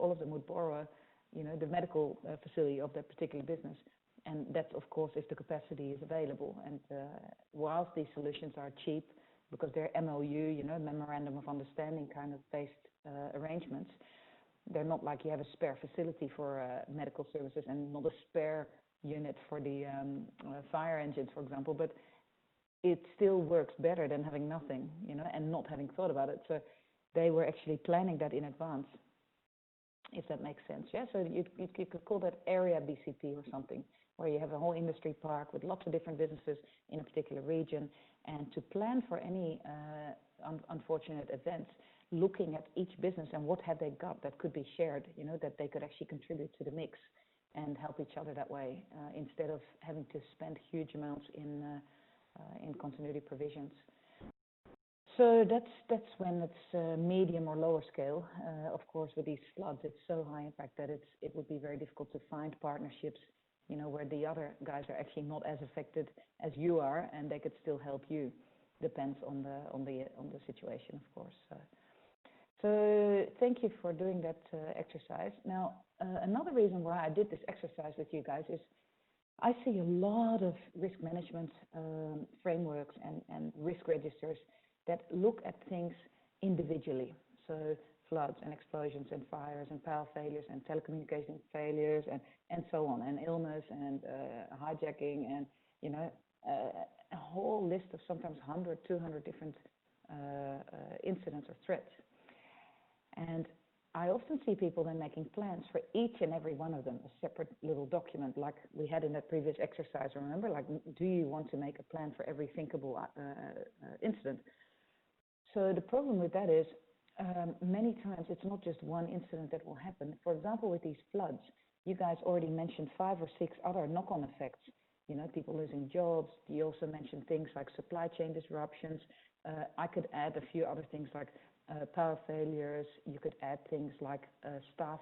all of them would borrow, the medical facility of their particular business. And that's, of course, if the capacity is available. And whilst these solutions are cheap, because they're MOU, Memorandum of Understanding kind of based arrangements, they're not like you have a spare facility for medical services and not a spare unit for the fire engines, for example, but it still works better than having nothing, and not having thought about it. So they were actually planning that in advance, if that makes sense. Yeah, so you could call that area BCP or something, where you have a whole industry park with lots of different businesses in a particular region, and to plan for any unfortunate events, looking at each business and what have they got that could be shared, that they could actually contribute to the mix and help each other that way, instead of having to spend huge amounts in continuity provisions. So that's when it's medium or lower scale. Of course, with these floods, it's so high impact that it would be very difficult to find partnerships, where the other guys are actually not as affected as you are, and they could still help you. Depends on the situation, of course. So thank you for doing that exercise. Now, another reason why I did this exercise with you guys is I see a lot of risk management frameworks and risk registers that look at things individually. So floods and explosions and fires and power failures and telecommunication failures and so on, and illness and hijacking and, a whole list of sometimes 100, 200 different incidents or threats. And I often see people then making plans for each and every one of them, a separate little document like we had in that previous exercise, remember? Like, do you want to make a plan for every thinkable incident? So the problem with that is many times it's not just one incident that will happen. For example, with these floods, you guys already mentioned 5 or 6 other knock-on effects. People losing jobs. You also mentioned things like supply chain disruptions. I could add a few other things like power failures. You could add things like staff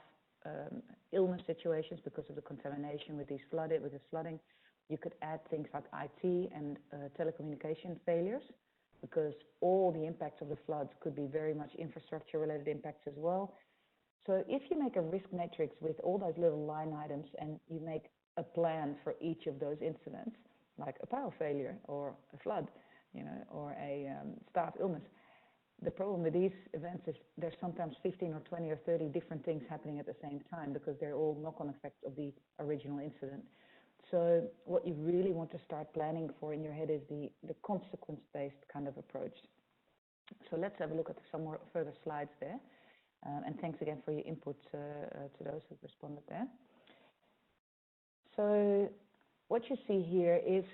illness situations because of the contamination with the flooding. You could add things like IT and telecommunication failures, because all the impacts of the floods could be very much infrastructure-related impacts as well. So if you make a risk matrix with all those little line items and you make a plan for each of those incidents, like a power failure or a flood, or a staff illness, the problem with these events is there's sometimes 15 or 20 or 30 different things happening at the same time, because they're all knock-on effects of the original incident. So what you really want to start planning for in your head is the consequence-based kind of approach. So let's have a look at some more further slides there. And thanks again for your input to those who've responded there. So what you see here is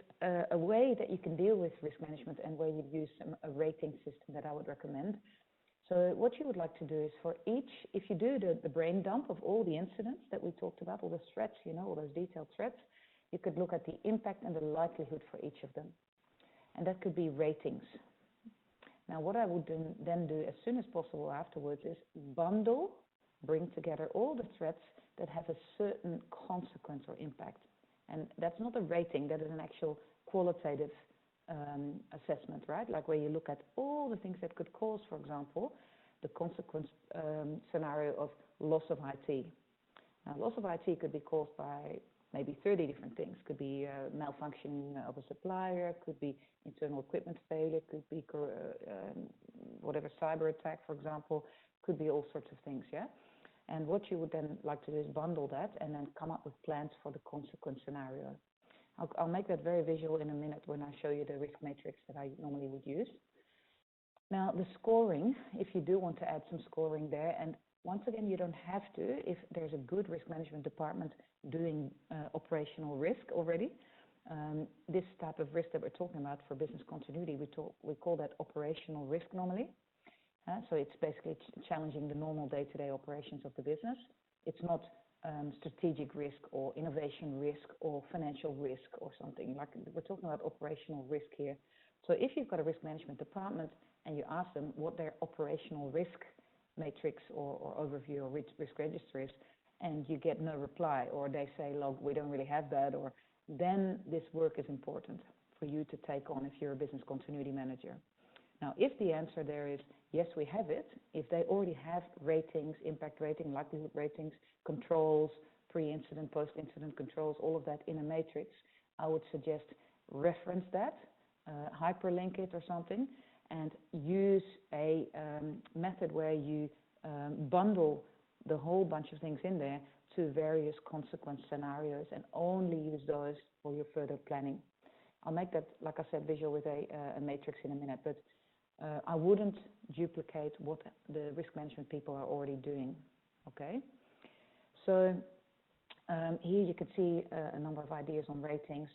a way that you can deal with risk management, and where you'd use a rating system that I would recommend. So what you would like to do is for each, if you do the brain dump of all the incidents that we talked about, all the threats, all those detailed threats, you could look at the impact and the likelihood for each of them. And that could be ratings. Now, what I would then do as soon as possible afterwards is bring together all the threats that have a certain consequence or impact. And that's not a rating, that is an actual qualitative assessment, right? Like where you look at all the things that could cause, for example, the consequence scenario of loss of IT. Now, loss of IT could be caused by maybe 30 different things. Could be malfunctioning of a supplier, could be internal equipment failure, could be whatever cyber attack, for example, could be all sorts of things, yeah? And what you would then like to do is bundle that and then come up with plans for the consequence scenario. I'll make that very visual in a minute when I show you the risk matrix that I normally would use. Now, the scoring, if you do want to add some scoring there, and once again, you don't have to if there's a good risk management department doing operational risk already. This type of risk that we're talking about for business continuity, we call that operational risk normally. So it's basically challenging the normal day-to-day operations of the business. It's not strategic risk or innovation risk or financial risk or something. Like, we're talking about operational risk here. So if you've got a risk management department and you ask them what their operational risk matrix or overview or risk register is, and you get no reply, or they say, look, we don't really have that, or then this work is important for you to take on if you're a business continuity manager. Now, if the answer there is yes, we have it, if they already have ratings, impact rating, likelihood ratings, controls, pre-incident, post-incident controls, all of that in a matrix, I would suggest reference that, hyperlink it or something, and use a method where you bundle the whole bunch of things in there to various consequence scenarios and only use those for your further planning. I'll make that, like I said, visual with a matrix in a minute, but I wouldn't duplicate what the risk management people are already doing, okay? So here you can see a number of ideas on ratings.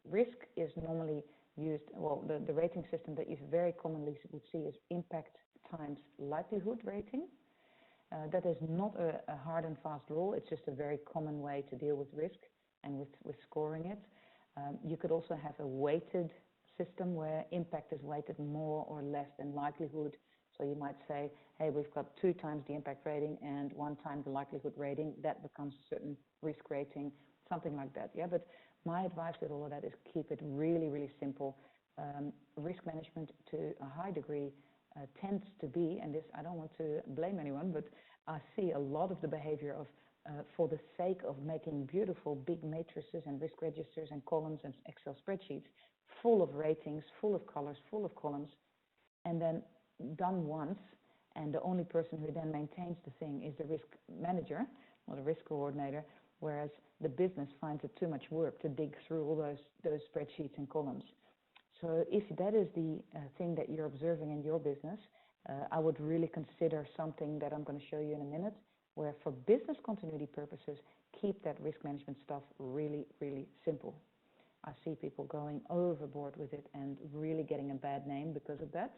Risk is normally used, well, the rating system that you very commonly would see is impact times likelihood rating. That is not a hard and fast rule, it's just a very common way to deal with risk and with scoring it. You could also have a weighted system where impact is weighted more or less than likelihood. So you might say, hey, we've got 2 times the impact rating and 1 time the likelihood rating. That becomes a certain risk rating, something like that. Yeah, but my advice with all of that is keep it really, really simple. Risk management to a high degree tends to be, and this I don't want to blame anyone, but I see a lot of the behavior of for the sake of making beautiful big matrices and risk registers and columns and Excel spreadsheets full of ratings, full of colors, full of columns, and then done once, and the only person who then maintains the thing is the risk manager or the risk coordinator, whereas the business finds it too much work to dig through all those spreadsheets and columns. So if that is the thing that you're observing in your business, I would really consider something that I'm going to show you in a minute, where for business continuity purposes, keep that risk management stuff really, really simple. I see people going overboard with it and really getting a bad name because of that.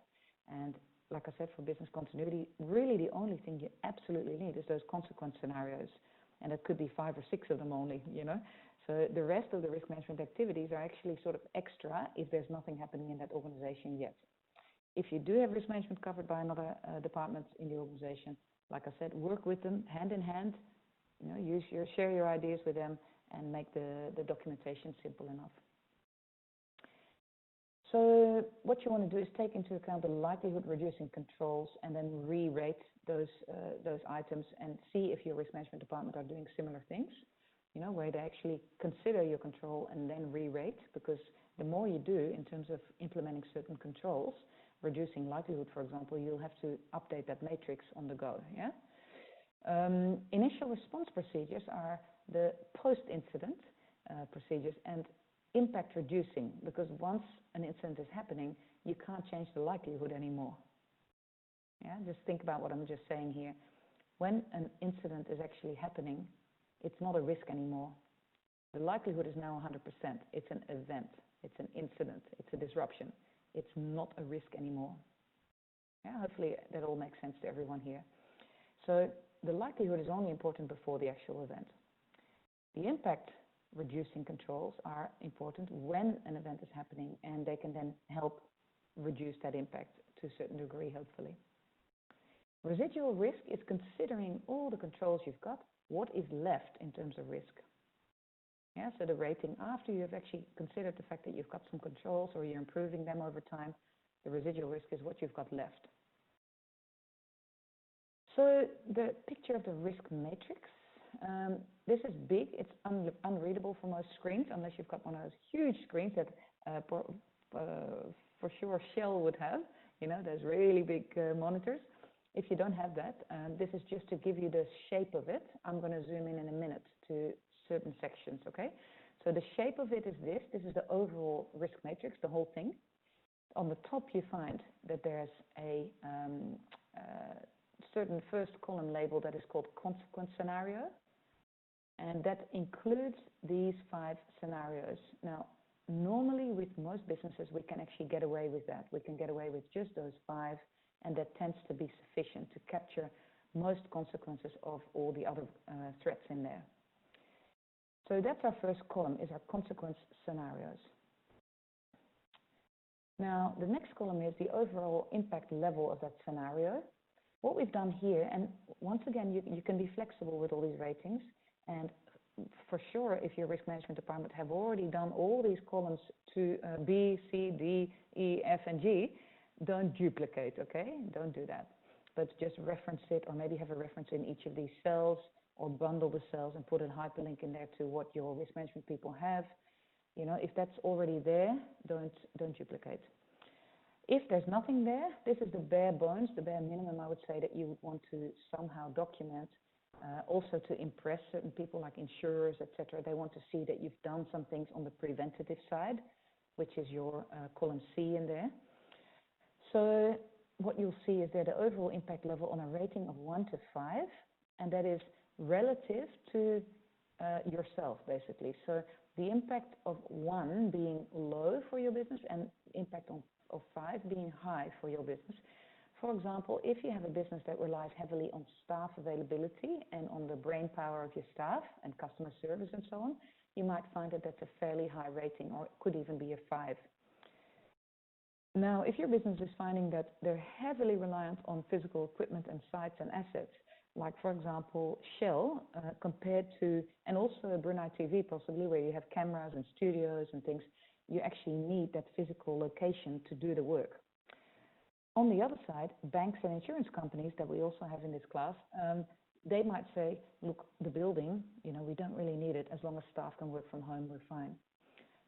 And like I said, for business continuity, really the only thing you absolutely need is those consequence scenarios. And it could be 5 or 6 of them only, you know. So the rest of the risk management activities are actually sort of extra if there's nothing happening in that organization yet. If you do have risk management covered by another department in the organization, like I said, work with them hand in hand, you know, share your ideas with them and make the documentation simple enough. So what you want to do is take into account the likelihood reducing controls and then re-rate those items and see if your risk management department are doing similar things, you know, where they actually consider your control and then re-rate, because the more you do in terms of implementing certain controls, reducing likelihood, for example, you'll have to update that matrix on the go, yeah? Initial response procedures are the post-incident procedures and impact reducing, because once an incident is happening, you can't change the likelihood anymore. Yeah, just think about what I'm just saying here. When an incident is actually happening, it's not a risk anymore. The likelihood is now 100%. It's an event, it's an incident, it's a disruption. It's not a risk anymore. Yeah, hopefully that all makes sense to everyone here. So the likelihood is only important before the actual event. The impact reducing controls are important when an event is happening, and they can then help reduce that impact to a certain degree, hopefully. Residual risk is considering all the controls you've got, what is left in terms of risk. Yeah, so the rating after you have actually considered the fact that you've got some controls or you're improving them over time, the residual risk is what you've got left. So the picture of the risk matrix, this is big, it's unreadable for most screens, unless you've got one of those huge screens that for sure Shell would have, you know, those really big monitors. If you don't have that, this is just to give you the shape of it. I'm going to zoom in a minute to certain sections, okay? So the shape of it is this. This is the overall risk matrix, the whole thing. On the top, you find that there's a certain first column label that is called consequence scenario. And that includes these 5 scenarios. Now, normally with most businesses, we can actually get away with that. We can get away with just those 5, and that tends to be sufficient to capture most consequences of all the other threats in there. So that's our first column, is our consequence scenarios. Now, the next column is the overall impact level of that scenario. What we've done here, and once again, you can be flexible with all these ratings, and for sure, if your risk management department have already done all these columns to B, C, D, E, F, and G, don't duplicate, okay? Don't do that. But just reference it, or maybe have a reference in each of these cells, or bundle the cells and put a hyperlink in there to what your risk management people have. You know, if that's already there, don't duplicate. If there's nothing there, this is the bare bones, the bare minimum, I would say, that you would want to somehow document, also to impress certain people like insurers, etc. They want to see that you've done some things on the preventative side, which is your column C in there. So what you'll see is that the overall impact level on a rating of 1 to 5, and that is relative to yourself, basically. So the impact of 1 being low for your business and impact of 5 being high for your business. For example, if you have a business that relies heavily on staff availability and on the brain power of your staff and customer service and so on, you might find that that's a fairly high rating, or it could even be a 5. Now, if your business is finding that they're heavily reliant on physical equipment and sites and assets, like for example Shell, compared to, and also Brunei TV possibly, where you have cameras and studios and things, you actually need that physical location to do the work. On the other side, banks and insurance companies that we also have in this class, they might say, look, the building, you know, we don't really need it. As long as staff can work from home, we're fine.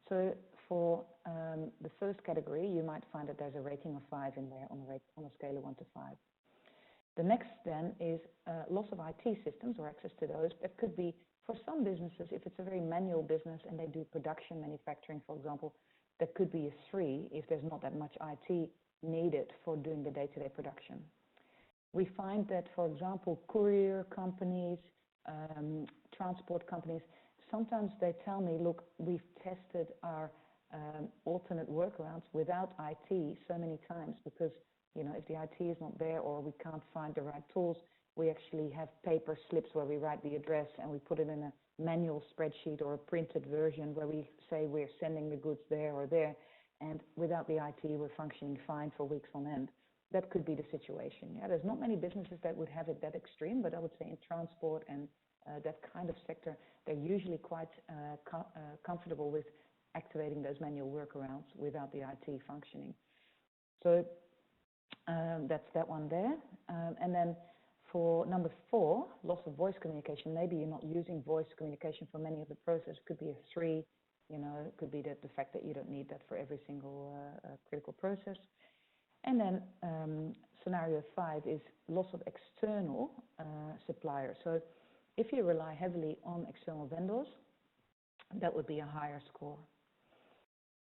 So for the first category, you might find that there's a rating of 5 in there on a scale of 1 to 5. The next then is loss of IT systems or access to those. That could be, for some businesses, if it's a very manual business and they do production manufacturing, for example, that could be a 3 if there's not that much IT needed for doing the day-to-day production. We find that, for example, courier companies, transport companies, sometimes they tell me, look, we've tested our alternate workarounds without IT so many times because, you know, if the IT is not there or we can't find the right tools, we actually have paper slips where we write the address and we put it in a manual spreadsheet or a printed version where we say we're sending the goods there or there, and without the IT we're functioning fine for weeks on end. That could be the situation. Yeah, there's not many businesses that would have it that extreme, but I would say in transport and that kind of sector, they're usually quite comfortable with activating those manual workarounds without the IT functioning. So that's that one there. And then for number 4, loss of voice communication, maybe you're not using voice communication for many of the processes. Could be a 3, you know, it could be the fact that you don't need that for every single critical process. And then scenario 5 is loss of external suppliers. So if you rely heavily on external vendors, that would be a higher score.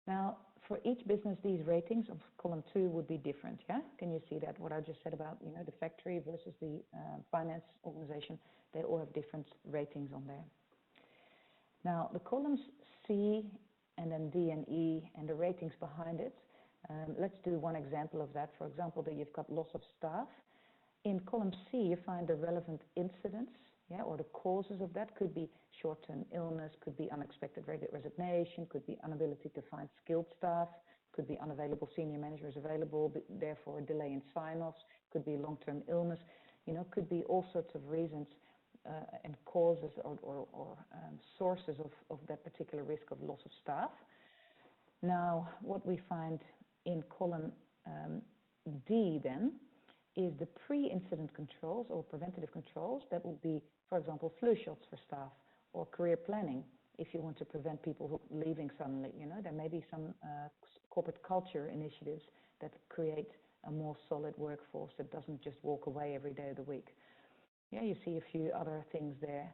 Now, for each business, these ratings of column 2 would be different, yeah? Can you see that, what I just said about, you know, the factory versus the finance organization, they all have different ratings on there. Now, the columns C and then D and E and the ratings behind it, let's do one example of that. For example, that you've got loss of staff. In column C, you find the relevant incidents, yeah, or the causes of that. Could be short-term illness, could be unexpected resignation, could be inability to find skilled staff, could be unavailable senior managers available, but therefore a delay in sign-offs, could be long-term illness, you know, could be all sorts of reasons and causes or sources of that particular risk of loss of staff. Now, what we find in column D then is the pre-incident controls or preventative controls. That would be, for example, flu shots for staff or career planning if you want to prevent people leaving suddenly. You know, there may be some corporate culture initiatives that create a more solid workforce that doesn't just walk away every day of the week. Yeah, you see a few other things there.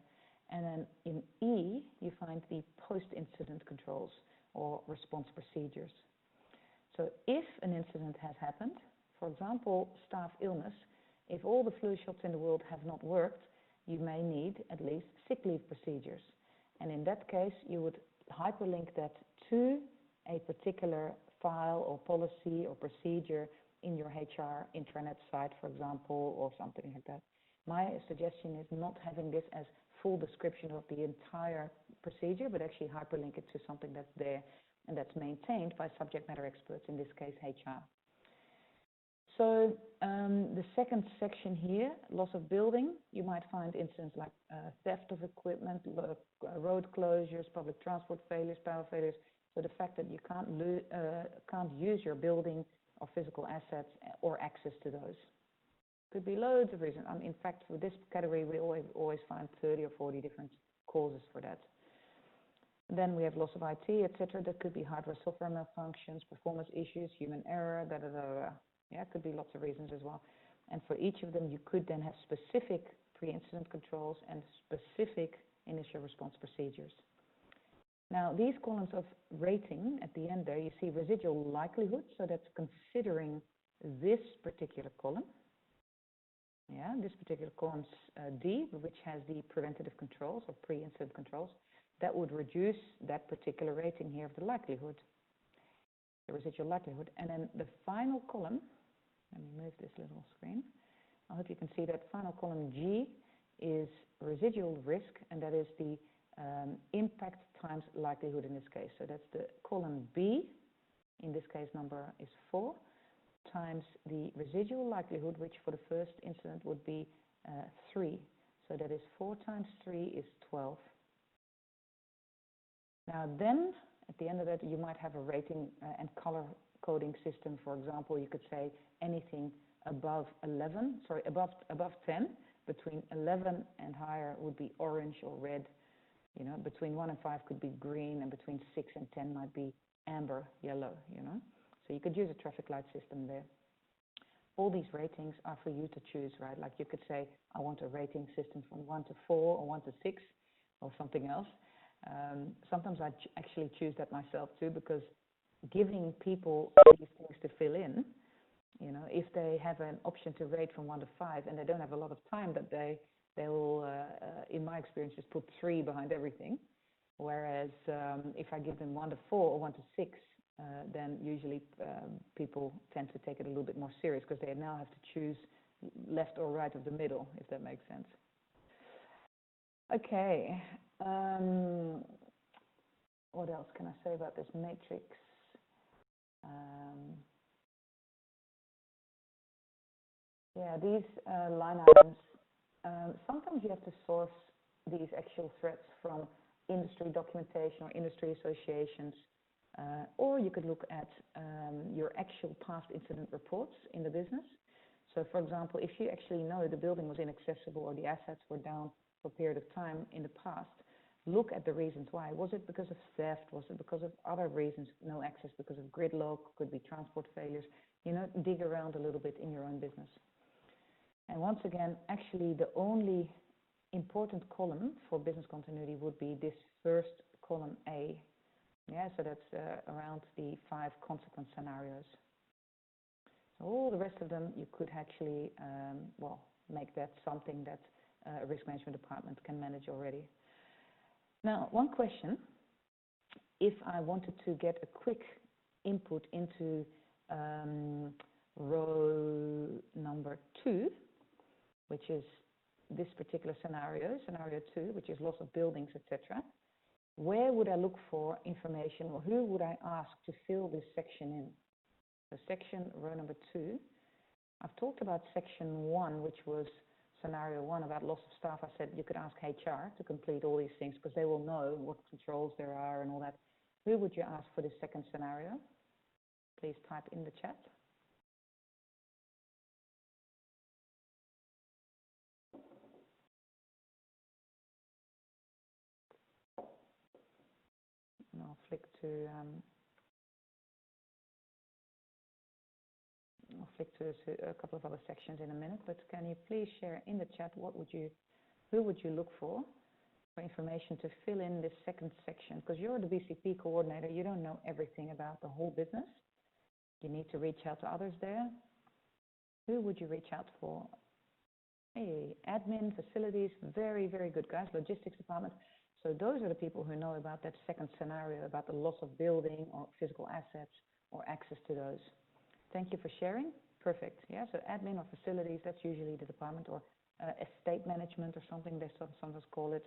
And then in E, you find the post-incident controls or response procedures. So if an incident has happened, for example, staff illness, if all the flu shots in the world have not worked, you may need at least sick leave procedures. And in that case, you would hyperlink that to a particular file or policy or procedure in your HR intranet site, for example, or something like that. My suggestion is not having this as full description of the entire procedure, but actually hyperlink it to something that's there and that's maintained by subject matter experts, in this case HR. So the second section here, loss of building, you might find incidents like theft of equipment, road closures, public transport failures, power failures. So the fact that you can't use your building or physical assets or access to those. Could be loads of reasons. In fact, for this category, we always find 30 or 40 different causes for that. Then we have loss of IT, etc. That could be hardware, software malfunctions, performance issues, human error, Yeah, it could be lots of reasons as well. And for each of them, you could then have specific pre-incident controls and specific initial response procedures. Now, these columns of rating at the end there, you see residual likelihood, so that's considering this particular column. Yeah, this particular column D, which has the preventative controls or pre-incident controls, that would reduce that particular rating here of the likelihood, the residual likelihood. And then the final column, let me move this little screen. I hope you can see that final column G is residual risk, and that is the impact times likelihood in this case. So that's the column B, in this case number is 4, times the residual likelihood, which for the first incident would be 3. So that is 4 times 3 is 12. Now then, at the end of that, you might have a rating and color coding system. For example, you could say anything above 10, between 11 and higher would be orange or red. You know, between 1 and 5 could be green, and between 6 and 10 might be amber, yellow, you know. So you could use a traffic light system there. All these ratings are for you to choose, right? Like you could say, I want a rating system from 1 to 4 or 1 to 6 or something else. Sometimes I actually choose that myself too, because giving people these things to fill in, you know, if they have an option to rate from 1 to 5 and they don't have a lot of time that day, they will, in my experience, just put 3 behind everything. Whereas if I give them 1 to 4 or 1 to 6, then usually people tend to take it a little bit more serious, because they now have to choose left or right of the middle, if that makes sense. Okay. What else can I say about this matrix? Yeah, these line items, sometimes you have to source these actual threats from industry documentation or industry associations, or you could look at your actual past incident reports in the business. So, for example, if you actually know the building was inaccessible or the assets were down for a period of time in the past, look at the reasons why. Was it because of theft? Was it because of other reasons? No access because of gridlock, could be transport failures. You know, dig around a little bit in your own business. And once again, actually the only important column for business continuity would be this first column A. Yeah, so that's around the 5 consequence scenarios. So all the rest of them, you could actually, well, make that something that a risk management department can manage already. Now, one question, if I wanted to get a quick input into row number 2, which is this particular scenario, scenario 2, which is loss of buildings, etc., where would I look for information, or who would I ask to fill this section in? So section, row number 2, I've talked about section 1, which was scenario 1 about loss of staff. I said you could ask HR to complete all these things, because they will know what controls there are and all that. Who would you ask for this second scenario? Please type in the chat. And I'll flick to a couple of other sections in a minute, but can you please share in the chat who would you look for information to fill in this second section? Because you're the BCP coordinator, you don't know everything about the whole business. You need to reach out to others there. Who would you reach out for? Hey, admin, facilities, very, very good guys, logistics department. So those are the people who know about that second scenario, about the loss of building or physical assets or access to those. Thank you for sharing. Perfect. Yeah, so admin or facilities, that's usually the department, or estate management or something, they sometimes call it,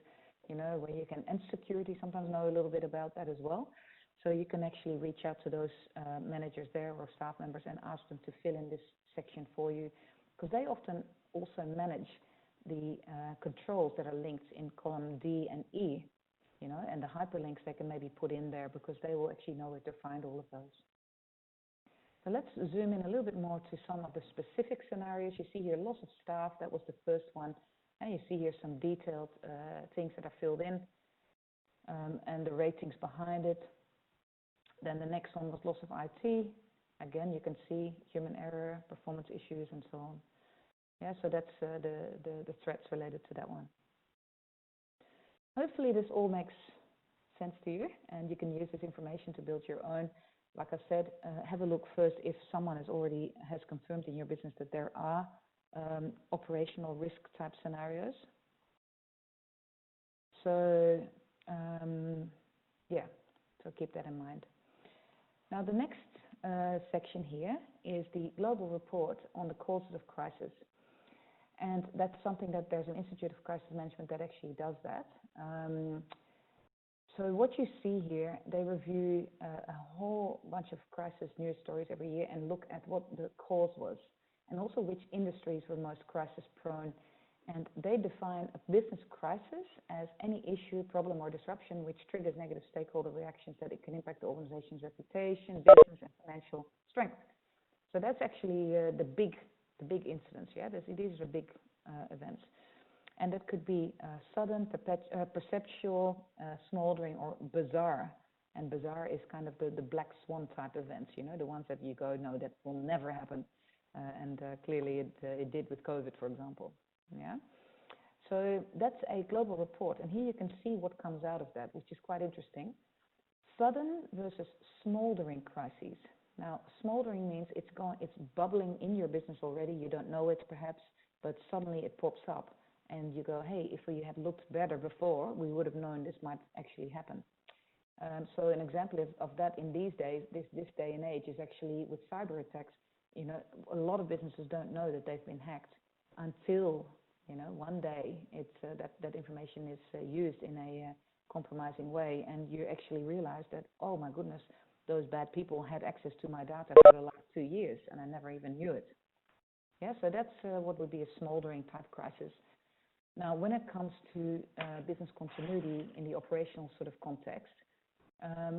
you know, where you can, and security sometimes know a little bit about that as well. So you can actually reach out to those managers there or staff members and ask them to fill in this section for you, because they often also manage the controls that are linked in column D and E, you know, and the hyperlinks they can maybe put in there, because they will actually know where to find all of those. So let's zoom in a little bit more to some of the specific scenarios. You see here loss of staff, that was the first one. And you see here some detailed things that are filled in and the ratings behind it. Then the next one was loss of IT. Again, you can see human error, performance issues, and so on. Yeah, so that's the threats related to that one. Hopefully this all makes sense to you, and you can use this information to build your own. Like I said, have a look first if someone has confirmed in your business that there are operational risk type scenarios. So yeah, so keep that in mind. Now the next section here is the global report on the causes of crisis. And that's something that there's an Institute of Crisis Management that actually does that. So what you see here, they review a whole bunch of crisis news stories every year and look at what the cause was, and also which industries were most crisis prone. And they define a business crisis as any issue, problem, or disruption which triggers negative stakeholder reactions that it can impact the organization's reputation, business, and financial strength. So that's actually the big incidents. Yeah, these are big events, and that could be sudden, perceptual, smoldering, or bizarre. And bizarre is kind of the black swan type events. You know, the ones that you go, no, that will never happen, and clearly it did with COVID, for example. Yeah, so that's a global report, and here you can see what comes out of that, which is quite interesting. Sudden versus smoldering crises. Now, smoldering means it's bubbling in your business already. You don't know it perhaps, but suddenly it pops up, and you go, hey, if we had looked better before, we would have known this might actually happen. So an example of that in these days, this day and age, is actually with cyber attacks. You know, a lot of businesses don't know that they've been hacked until, you know, one day it's that information is used in a compromising way, and you actually realize that, oh my goodness, those bad people had access to my data for the last 2 years, and I never even knew it. Yeah, so that's what would be a smoldering type crisis. Now, when it comes to business continuity in the operational sort of context,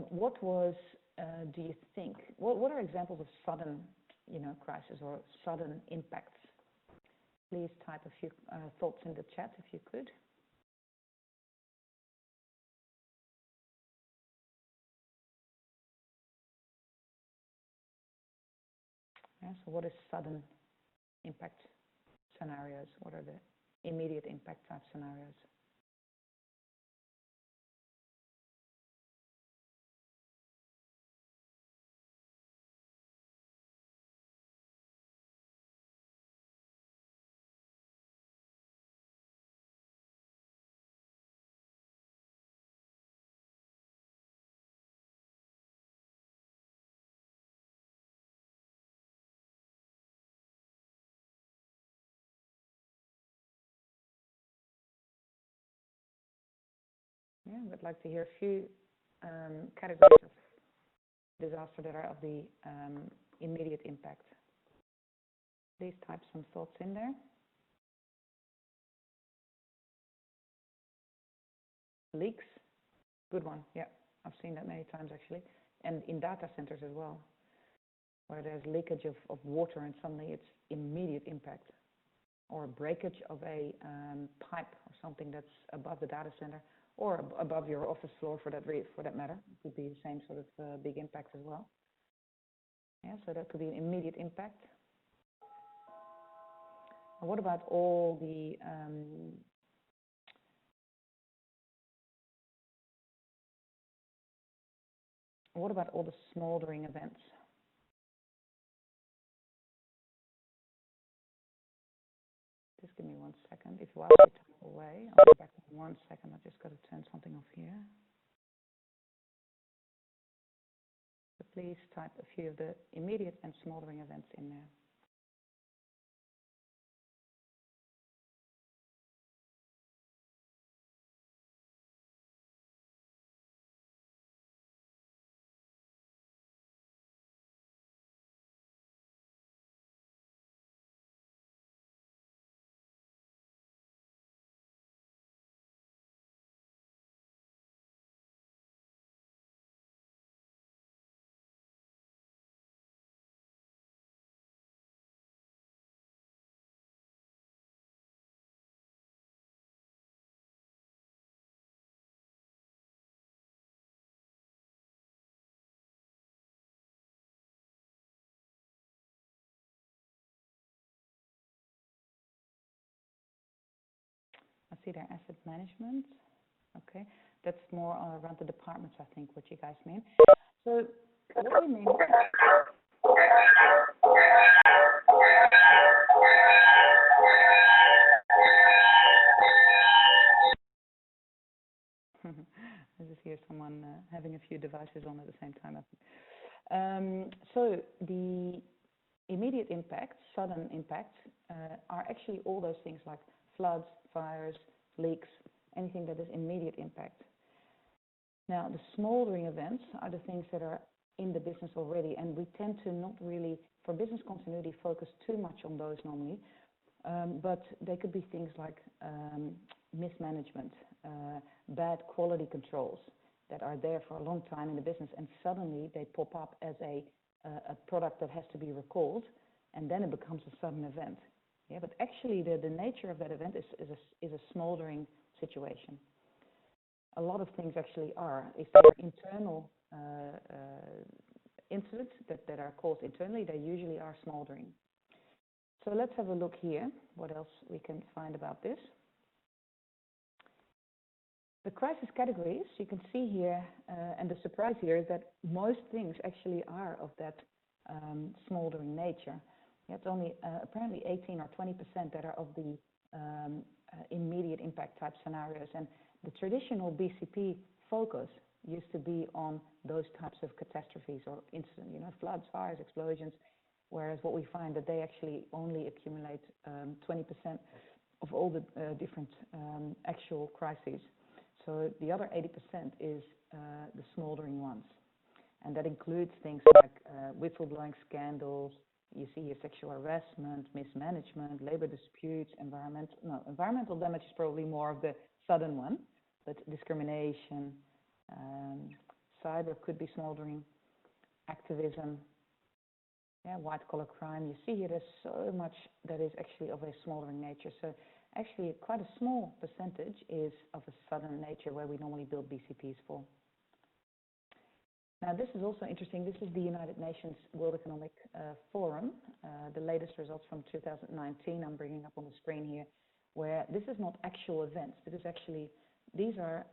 what do you think? What are examples of sudden, you know, crisis or sudden impacts? Please type a few thoughts in the chat if you could. Yeah, so what is sudden impact scenarios? What are the immediate impact type scenarios? Yeah, I would like to hear a few categories of disaster that are of the immediate impact. Please type some thoughts in there. Leaks, good one. Yeah, I've seen that many times actually, and in data centers as well, where there's leakage of water and suddenly it's immediate impact, or a breakage of a pipe or something that's above the data center or above your office floor for that matter. It could be the same sort of big impact as well. Yeah, so that could be an immediate impact. And what about all the smoldering events? Just give me 1 second. If you type away, I'll be back in 1 second. I just got to turn something off here. So please type a few of the immediate and smoldering events in there. see there, asset management. Okay, that's more around the departments, I think, what you guys mean. So what we mean. I just hear someone having a few devices on at the same time. So the immediate impacts, sudden impacts, are actually all those things like floods, fires, leaks, anything that is immediate impact. Now, the smoldering events are the things that are in the business already, and we tend to not really, for business continuity, focus too much on those normally, but they could be things like mismanagement, bad quality controls that are there for a long time in the business, and suddenly they pop up as a product that has to be recalled, and then it becomes a sudden event. Yeah, but actually the nature of that event is a smoldering situation. A lot of things actually are. If there are internal incidents that are caused internally, they usually are smoldering. So let's have a look here, what else we can find about this. The crisis categories, you can see here, and the surprise here is that most things actually are of that smoldering nature. Yeah, it's only apparently 18 or 20% that are of the immediate impact type scenarios. And the traditional BCP focus used to be on those types of catastrophes or incidents, floods, fires, explosions, whereas what we find that they actually only accumulate 20% of all the different actual crises. So the other 80% is the smoldering ones. And that includes things like whistleblowing scandals, you see here sexual harassment, mismanagement, labor disputes, environmental damage is probably more of the sudden one, but discrimination, cyber could be smoldering, activism, white-collar crime. You see here there's so much that is actually of a smoldering nature. So actually quite a small percentage is of a sudden nature where we normally build BCPs for. Now this is also interesting. This is the United Nations World Economic Forum, the latest results from 2019 I'm bringing up on the screen here, where this is not actual events. These are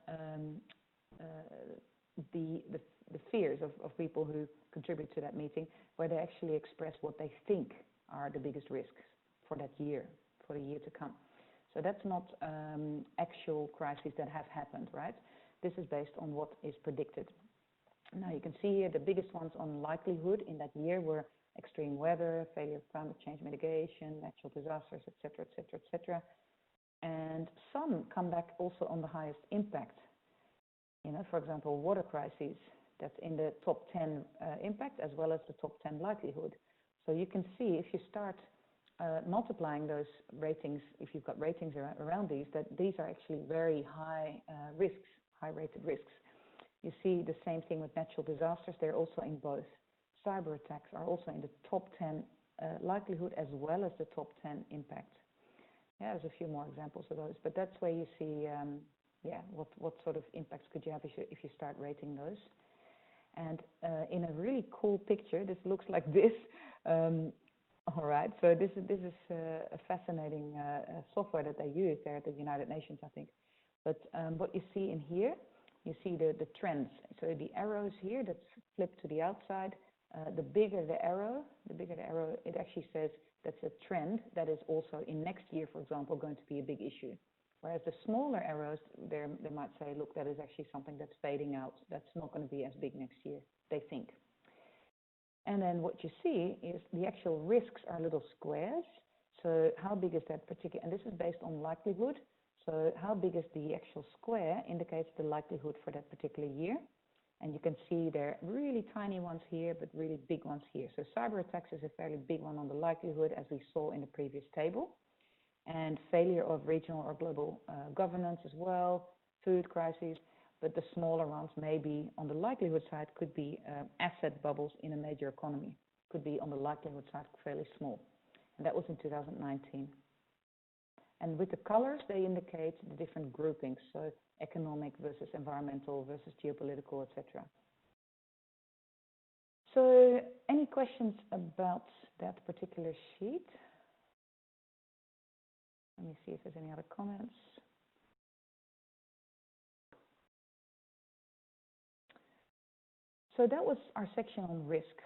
the fears of people who contribute to that meeting, where they actually express what they think are the biggest risks for that year, for the year to come. So that's not actual crises that have happened, right? This is based on what is predicted. Now you can see here the biggest ones on likelihood in that year were extreme weather, failure of climate change mitigation, natural disasters, etc., etc., etc. And some come back also on the highest impact. For example, water crises, that's in the top 10 impact as well as the top 10 likelihood. So you can see if you start multiplying those ratings, if you've got ratings around these, that these are actually very high risks, high rated risks. You see the same thing with natural disasters. They're also in both. Cyber attacks are also in the top 10 likelihood as well as the top 10 impact. Yeah, there's a few more examples of those, but that's where you see, what sort of impacts could you have if you start rating those. And in a really cool picture, this looks like this. All right, so this is a fascinating software that they use there at the United Nations, I think. But what you see in here, you see the trends. So the arrows here that's flipped to the outside, the bigger the arrow, it actually says that's a trend that is also in next year, for example, going to be a big issue. Whereas the smaller arrows, they might say, look, that is actually something that's fading out. That's not going to be as big next year, they think. And then what you see is the actual risks are little squares. So how big is that particular, and this is based on likelihood. So how big is the actual square indicates the likelihood for that particular year. And you can see there are really tiny ones here, but really big ones here. So cyber attacks is a fairly big one on the likelihood, as we saw in the previous table. And failure of regional or global governance as well, food crises. But the smaller ones, maybe on the likelihood side, could be asset bubbles in a major economy. Could be on the likelihood side fairly small. And that was in 2019. And with the colors, they indicate the different groupings. So economic versus environmental versus geopolitical, etc. So any questions about that particular sheet? Let me see if there's any other comments. So that was our section on risk.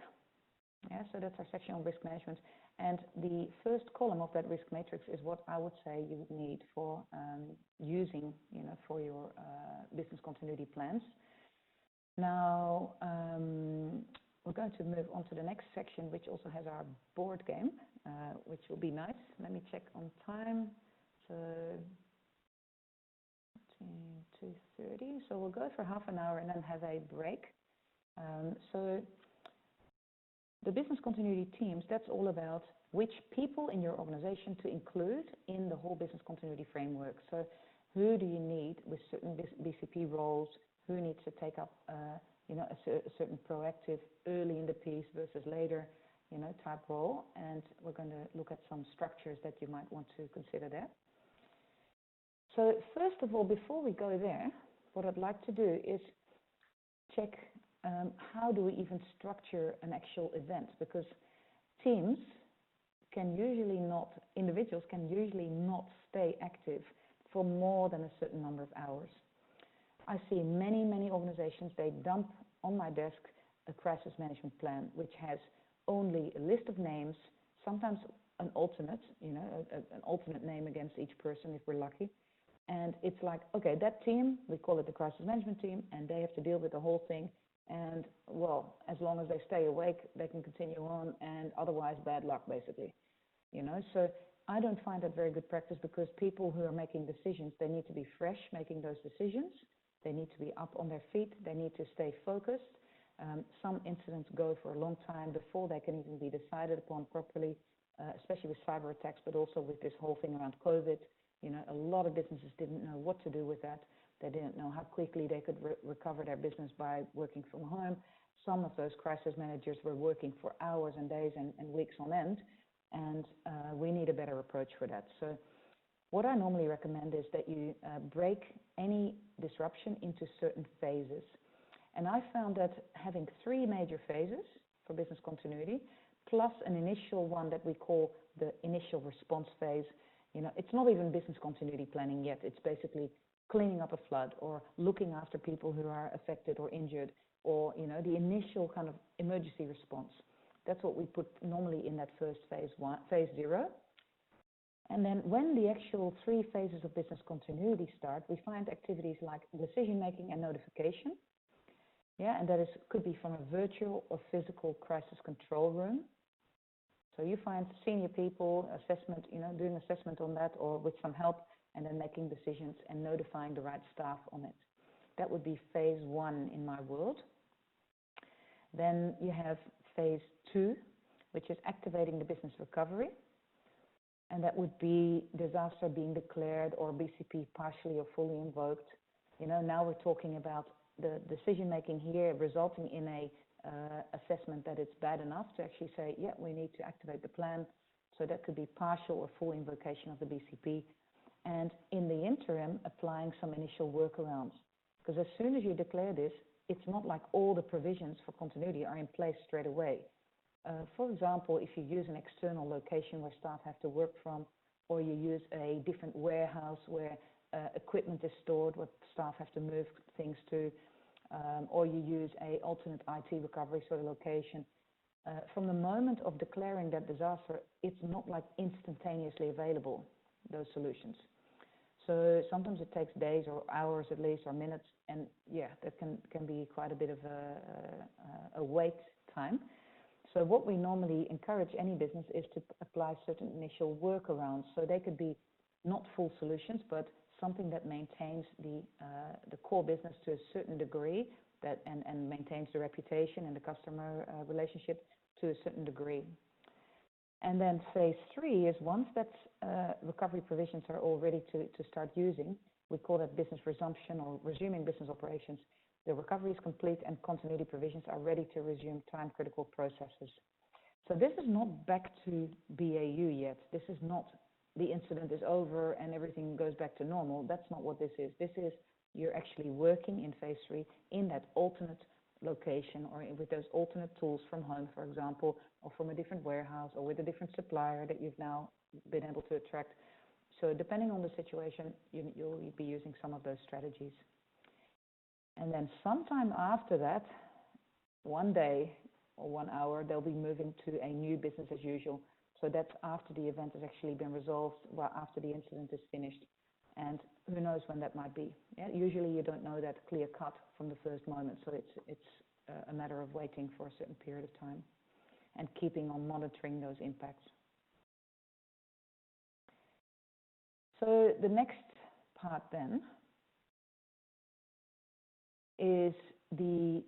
Yeah, so that's our section on risk management. And the first column of that risk matrix is what I would say you would need for using, for your business continuity plans. Now, we're going to move on to the next section, which also has our board game, which will be nice. Let me check on time. So 2:30. So we'll go for half an hour and then have a break. So the business continuity teams, that's all about which people in your organization to include in the whole business continuity framework. So who do you need with certain BCP roles? Who needs to take up a certain proactive early in the piece versus later type role? And we're going to look at some structures that you might want to consider there. So first of all, before we go there, what I'd like to do is check how do we even structure an actual event, because teams can usually not, individuals can usually not stay active for more than a certain number of hours. I see many organizations, they dump on my desk a crisis management plan, which has only a list of names, sometimes an alternate, an alternate name against each person if we're lucky. And it's like, okay, that team, we call it the crisis management team, and they have to deal with the whole thing. And well, as long as they stay awake, they can continue on, and otherwise bad luck, basically. So I don't find that very good practice, because people who are making decisions, they need to be fresh making those decisions. They need to be up on their feet. They need to stay focused. Some incidents go for a long time before they can even be decided upon properly, especially with cyber attacks, but also with this whole thing around COVID. A lot of businesses didn't know what to do with that. They didn't know how quickly they could recover their business by working from home. Some of those crisis managers were working for hours and days and weeks on end, and we need a better approach for that. So what I normally recommend is that you break any disruption into certain phases. And I found that having 3 major phases for business continuity, plus an initial one that we call the initial response phase. It's not even business continuity planning yet. It's basically cleaning up a flood or looking after people who are affected or injured, or, the initial kind of emergency response. That's what we put normally in that first phase 0. And then when the actual 3 phases of business continuity start, we find activities like decision-making and notification. Yeah, and that could be from a virtual or physical crisis control room. So you find senior people, assessment, doing assessment on that, or with some help, and then making decisions and notifying the right staff on it. That would be phase 1 in my world. Then you have phase 2, which is activating the business recovery. And that would be disaster being declared or BCP partially or fully invoked. Now we're talking about the decision-making here resulting in a assessment that it's bad enough to actually say, yeah, we need to activate the plan. So that could be partial or full invocation of the BCP. And in the interim, applying some initial workarounds. Because as soon as you declare this, it's not like all the provisions for continuity are in place straight away. For example, if you use an external location where staff have to work from, or you use a different warehouse where equipment is stored, where staff have to move things to, or you use an alternate IT recovery sort of location. From the moment of declaring that disaster, it's not like instantaneously available, those solutions. So sometimes it takes days or hours at least, or minutes, and yeah, that can be quite a bit of a wait time. So what we normally encourage any business is to apply certain initial workarounds. So they could be not full solutions, but something that maintains the core business to a certain degree, and maintains the reputation and the customer relationship to a certain degree. And then phase 3 is once that recovery provisions are all ready to start using, we call that business resumption or resuming business operations. The recovery is complete and continuity provisions are ready to resume time-critical processes. So this is not back to BAU yet. This is not the incident is over and everything goes back to normal. That's not what this is. This is you're actually working in phase 3 in that alternate location or with those alternate tools from home, for example, or from a different warehouse or with a different supplier that you've now been able to attract. So depending on the situation, you'll be using some of those strategies. And then sometime after that, one day or 1 hour, they'll be moving to a new business as usual. So that's after the event has actually been resolved, well, after the incident is finished. And who knows when that might be. Yeah? Usually you don't know that clear cut from the first moment. So it's a matter of waiting for a certain period of time and keeping on monitoring those impacts. So the next part then is the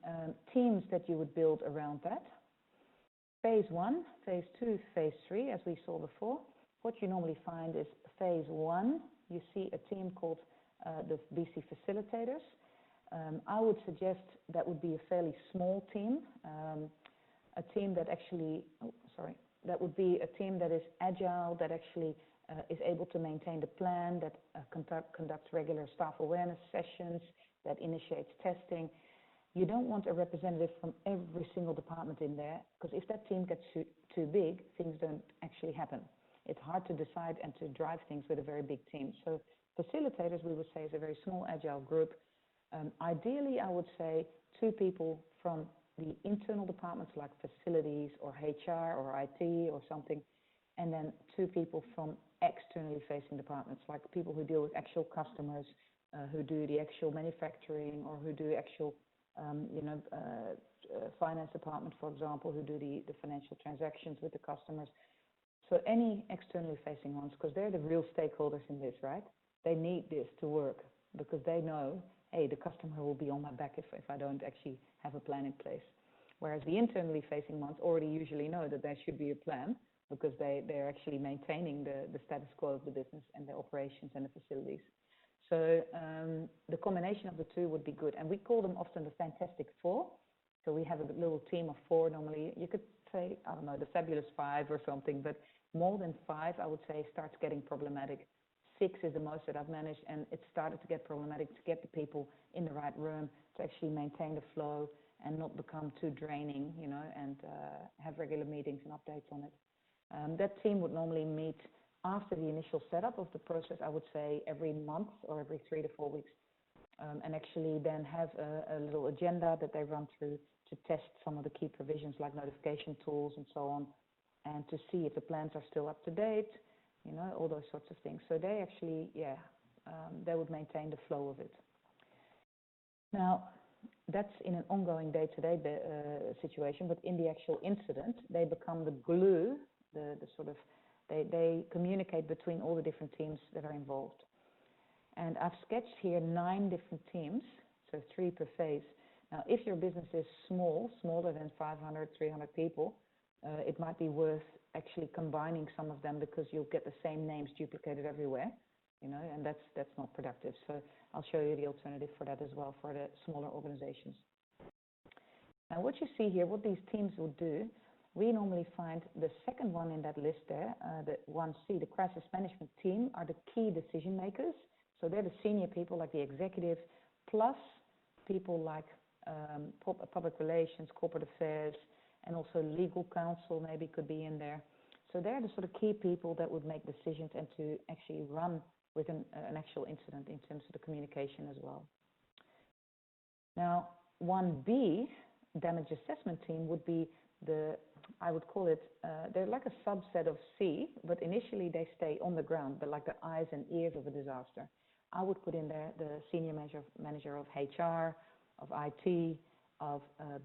teams that you would build around that. Phase 1, phase 2, phase 3, as we saw before. What you normally find is phase 1, you see a team called the BC facilitators. I would suggest that would be a fairly small team, a team that actually, that would be a team that is agile, that actually is able to maintain the plan, that conducts regular staff awareness sessions, that initiates testing. You don't want a representative from every single department in there, because if that team gets too big, things don't actually happen. It's hard to decide and to drive things with a very big team. So facilitators, we would say, is a very small, agile group. Ideally, I would say 2 people from the internal departments like facilities or HR or IT or something, and then 2 people from externally facing departments, like people who deal with actual customers, who do the actual manufacturing, or who do actual finance department, for example, who do the financial transactions with the customers. So any externally facing ones, because they're the real stakeholders in this, right? They need this to work because they know, hey, the customer will be on my back if I don't actually have a plan in place. Whereas the internally facing ones already usually know that there should be a plan because they're actually maintaining the status quo of the business and the operations and the facilities. So the combination of the 2 would be good. And we call them often the Fantastic 4. So we have a little team of 4 normally. You could say, I don't know, the Fabulous 5 or something, but more than 5, I would say, starts getting problematic. 6 is the most that I've managed, and it started to get problematic to get the people in the right room to actually maintain the flow and not become too draining, and have regular meetings and updates on it. That team would normally meet after the initial setup of the process, I would say every month or every 3 to 4 weeks, and actually then have a little agenda that they run through to test some of the key provisions like notification tools and so on, and to see if the plans are still up to date, all those sorts of things. So they actually, they would maintain the flow of it. Now, that's in an ongoing day-to-day situation, but in the actual incident, they become the glue, they communicate between all the different teams that are involved. And I've sketched here 9 different teams, so 3 per phase. Now, if your business is smaller than 500, 300 people, it might be worth actually combining some of them because you'll get the same names duplicated everywhere, and that's not productive. So I'll show you the alternative for that as well for the smaller organizations. Now, what you see here, what these teams will do, we normally find the second one in that list there, the 1C, the crisis management team, are the key decision makers. So they're the senior people like the executive, plus people like public relations, corporate affairs, and also legal counsel maybe could be in there. So they're the sort of key people that would make decisions and to actually run with an actual incident in terms of the communication as well. Now, 1B, damage assessment team, would be I would call it, they're like a subset of C, but initially they stay on the ground, but like the eyes and ears of a disaster. I would put in there the senior manager of HR, of IT, of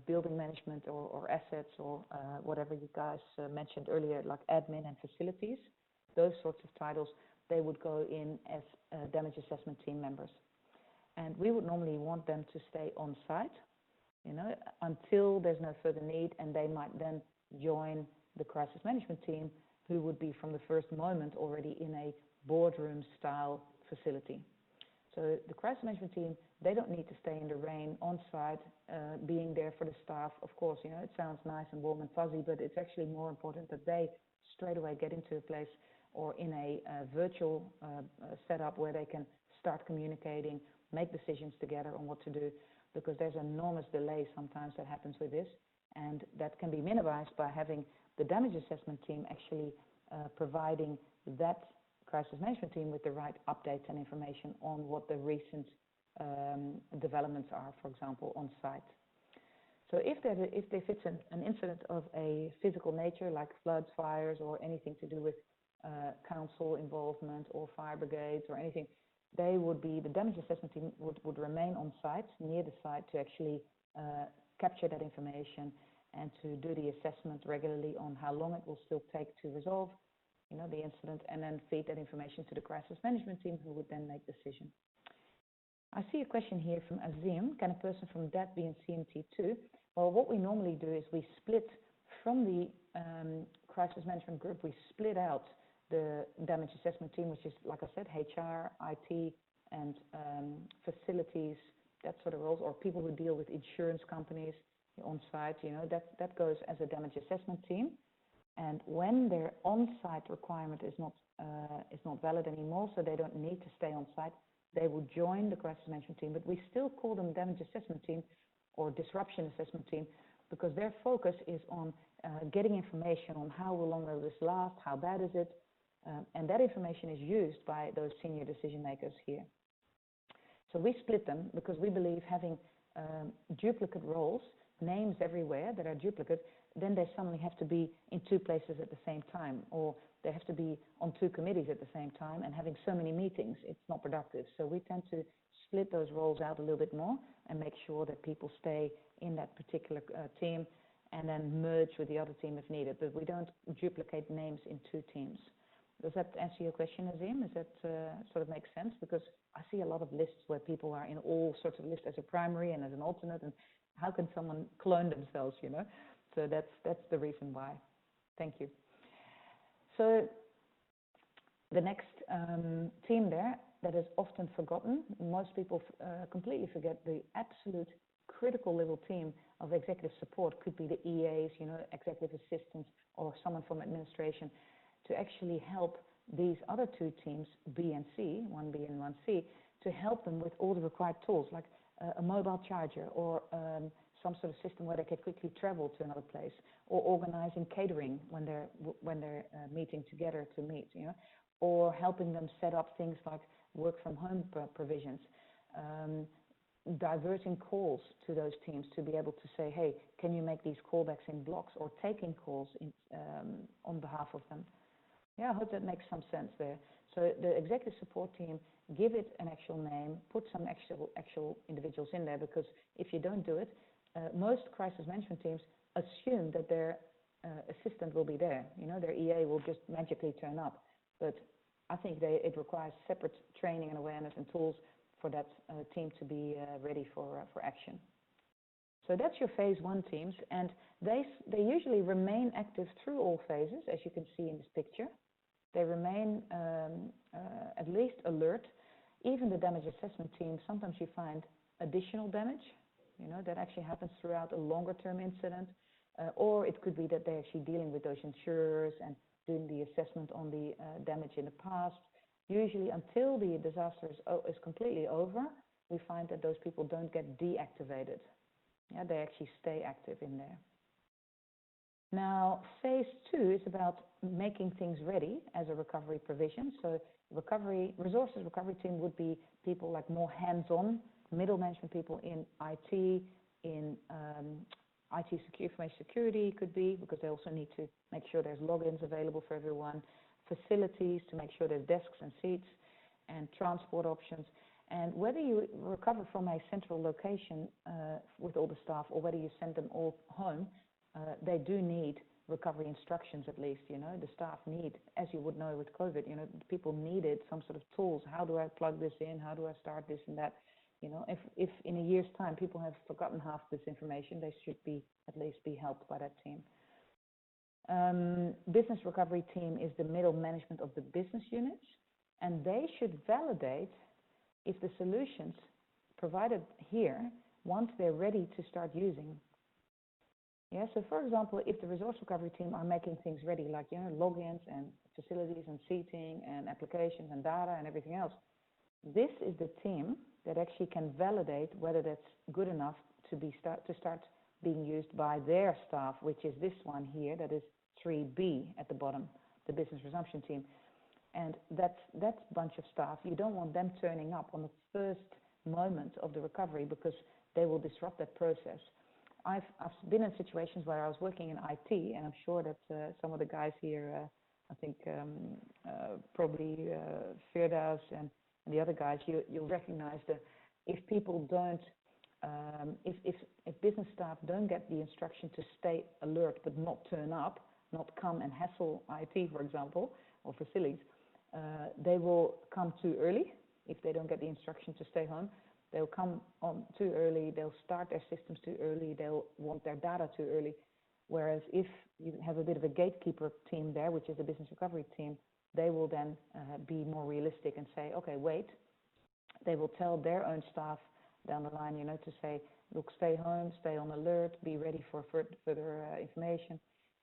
building management or assets or whatever you guys mentioned earlier, like admin and facilities. Those sorts of titles, they would go in as damage assessment team members. And we would normally want them to stay on site, until there's no further need, and they might then join the crisis management team, who would be from the first moment already in a boardroom style facility. So the crisis management team, they don't need to stay in the rain on site, being there for the staff. Of course, it sounds nice and warm and fuzzy, but it's actually more important that they straight away get into a place or in a virtual setup where they can start communicating, make decisions together on what to do, because there's enormous delay sometimes that happens with this, and that can be minimized by having the damage assessment team actually providing that crisis management team with the right updates and information on what the recent developments are, for example, on site. So if it's an incident of a physical nature, like floods, fires, or anything to do with council involvement or fire brigades or anything, the damage assessment team would remain on site, near the site, to actually capture that information and to do the assessment regularly on how long it will still take to resolve, the incident, and then feed that information to the crisis management team, who would then make decision. I see a question here from Azim. Can a person from DAT be in CMT2? Well, what we normally do is we split from the crisis management group, we split out the damage assessment team, which is, like I said, HR, IT, and facilities, that sort of roles, or people who deal with insurance companies on site, that goes as a damage assessment team. And when their on-site requirement is not valid anymore, so they don't need to stay on site, they will join the crisis management team. But we still call them damage assessment team or disruption assessment team, because their focus is on getting information on how long will this last, how bad is it, and that information is used by those senior decision makers here. So we split them because we believe having duplicate roles, names everywhere that are duplicate, then they suddenly have to be in two places at the same time, or they have to be on two committees at the same time, and having so many meetings, it's not productive. So we tend to split those roles out a little bit more and make sure that people stay in that particular team, and then merge with the other team if needed. But we don't duplicate names in two teams. Does that answer your question, Azim? Does that sort of make sense? Because I see a lot of lists where people are in all sorts of lists as a primary and as an alternate, and how can someone clone themselves, So that's the reason why. Thank you. So the next team there that is often forgotten, most people completely forget, the absolute critical little team of executive support could be the EAs, executive assistants, or someone from administration, to actually help these other two teams, B and C, 1B and 1C, to help them with all the required tools, like a mobile charger, or some sort of system where they can quickly travel to another place, or organizing catering when they're meeting together to meet, or helping them set up things like work from home provisions, diverting calls to those teams to be able to say, hey, can you make these callbacks in blocks, or taking calls on behalf of them. Yeah, I hope that makes some sense there. So the executive support team, give it an actual name, put some actual individuals in there, because if you don't do it, most crisis management teams assume that their assistant will be there. Their EA will just magically turn up. But I think it requires separate training and awareness and tools for that team to be ready for action. So that's your phase one teams, and they usually remain active through all phases, as you can see in this picture. They remain at least alert. Even the damage assessment team, sometimes you find additional damage, that actually happens throughout a longer term incident, or it could be that they're actually dealing with those insurers and doing the assessment on the damage in the past. Usually until the disaster is completely over, we find that those people don't get deactivated. Yeah, they actually stay active in there. Now, phase two is about making things ready as a recovery provision. So resources recovery team would be people like more hands-on, middle management people in IT, in IT information security could be, because they also need to make sure there's logins available for everyone, facilities to make sure there's desks and seats, and transport options. And whether you recover from a central location with all the staff, or whether you send them all home, they do need recovery instructions at least. The staff need, as you would know with COVID, people needed some sort of tools. How do I plug this in? How do I start this and that? If in a year's time people have forgotten half this information, they should at least be helped by that team. Business recovery team is the middle management of the business units, and they should validate if the solutions provided here, once they're ready to start using. Yeah, so for example, if the resource recovery team are making things ready, like logins and facilities and seating and applications and data and everything else, this is the team that actually can validate whether that's good enough to start being used by their staff, which is this one here, that is 3B at the bottom, the business resumption team. And that bunch of staff, you don't want them turning up on the first moment of the recovery, because they will disrupt that process. I've been in situations where I was working in IT, and I'm sure that some of the guys here, I think probably Firdaus and the other guys, you'll recognize that if people don't, if business staff don't get the instruction to stay alert but not turn up, not come and hassle IT, for example, or facilities, they will come too early. If they don't get the instruction to stay home, they'll come on too early, they'll start their systems too early, they'll want their data too early. Whereas if you have a bit of a gatekeeper team there, which is a business recovery team, they will then be more realistic and say, okay, wait. They will tell their own staff down the line, to say, look, stay home, stay on alert, be ready for further information,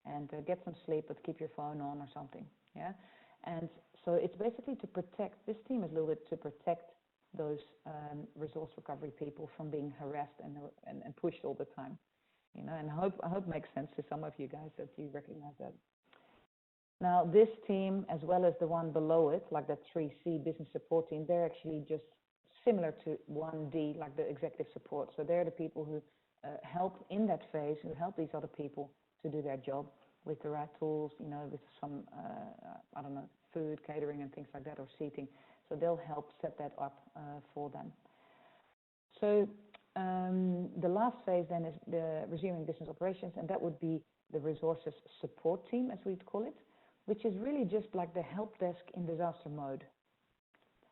and get some sleep, but keep your phone on or something. Yeah, and so it's basically to protect. This team is a little bit to protect those resource recovery people from being harassed and pushed all the time. And I hope it makes sense to some of you guys that you recognize that. Now, this team, as well as the one below it, like that 3C business support team, they're actually just similar to 1D, like the executive support. So they're the people who help in that phase, who help these other people to do their job with the right tools, with some, I don't know, food, catering and things like that, or seating. So they'll help set that up for them. So the last phase then is the resuming business operations, and that would be the resources support team, as we'd call it, which is really just like the help desk in disaster mode.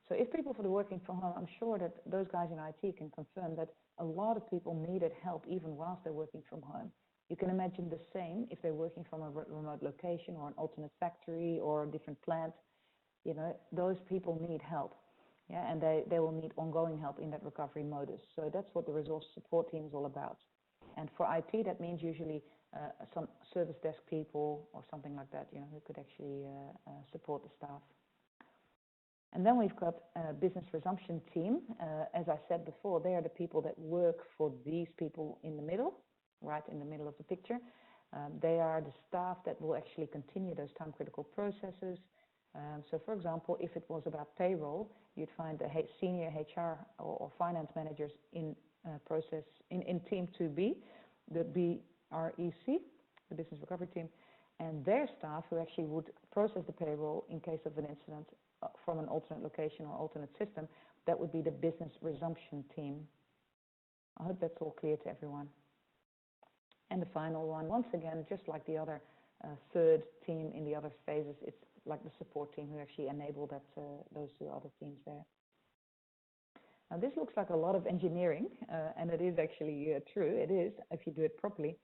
So if people are working from home, I'm sure that those guys in IT can confirm that a lot of people needed help even whilst they're working from home. You can imagine the same if they're working from a remote location or an alternate factory or a different plant. Those people need help. Yeah, and they will need ongoing help in that recovery modus. So that's what the resource support team is all about. And for IT, that means usually some service desk people or something like that, who could actually support the staff. And then we've got a business resumption team. As I said before, they are the people that work for these people in the middle, right in the middle of the picture. They are the staff that will actually continue those time-critical processes. So, for example, if it was about payroll, you'd find the senior HR or finance managers in team 2B, the BREC, the business recovery team, and their staff who actually would process the payroll in case of an incident from an alternate location or alternate system. That would be the business resumption team. I hope that's all clear to everyone. And the final one, once again, just like the other third team in the other phases, it's like the support team who actually enable that those two other teams there. Now this looks like a lot of engineering, and it is actually true. It is, if you do it properly.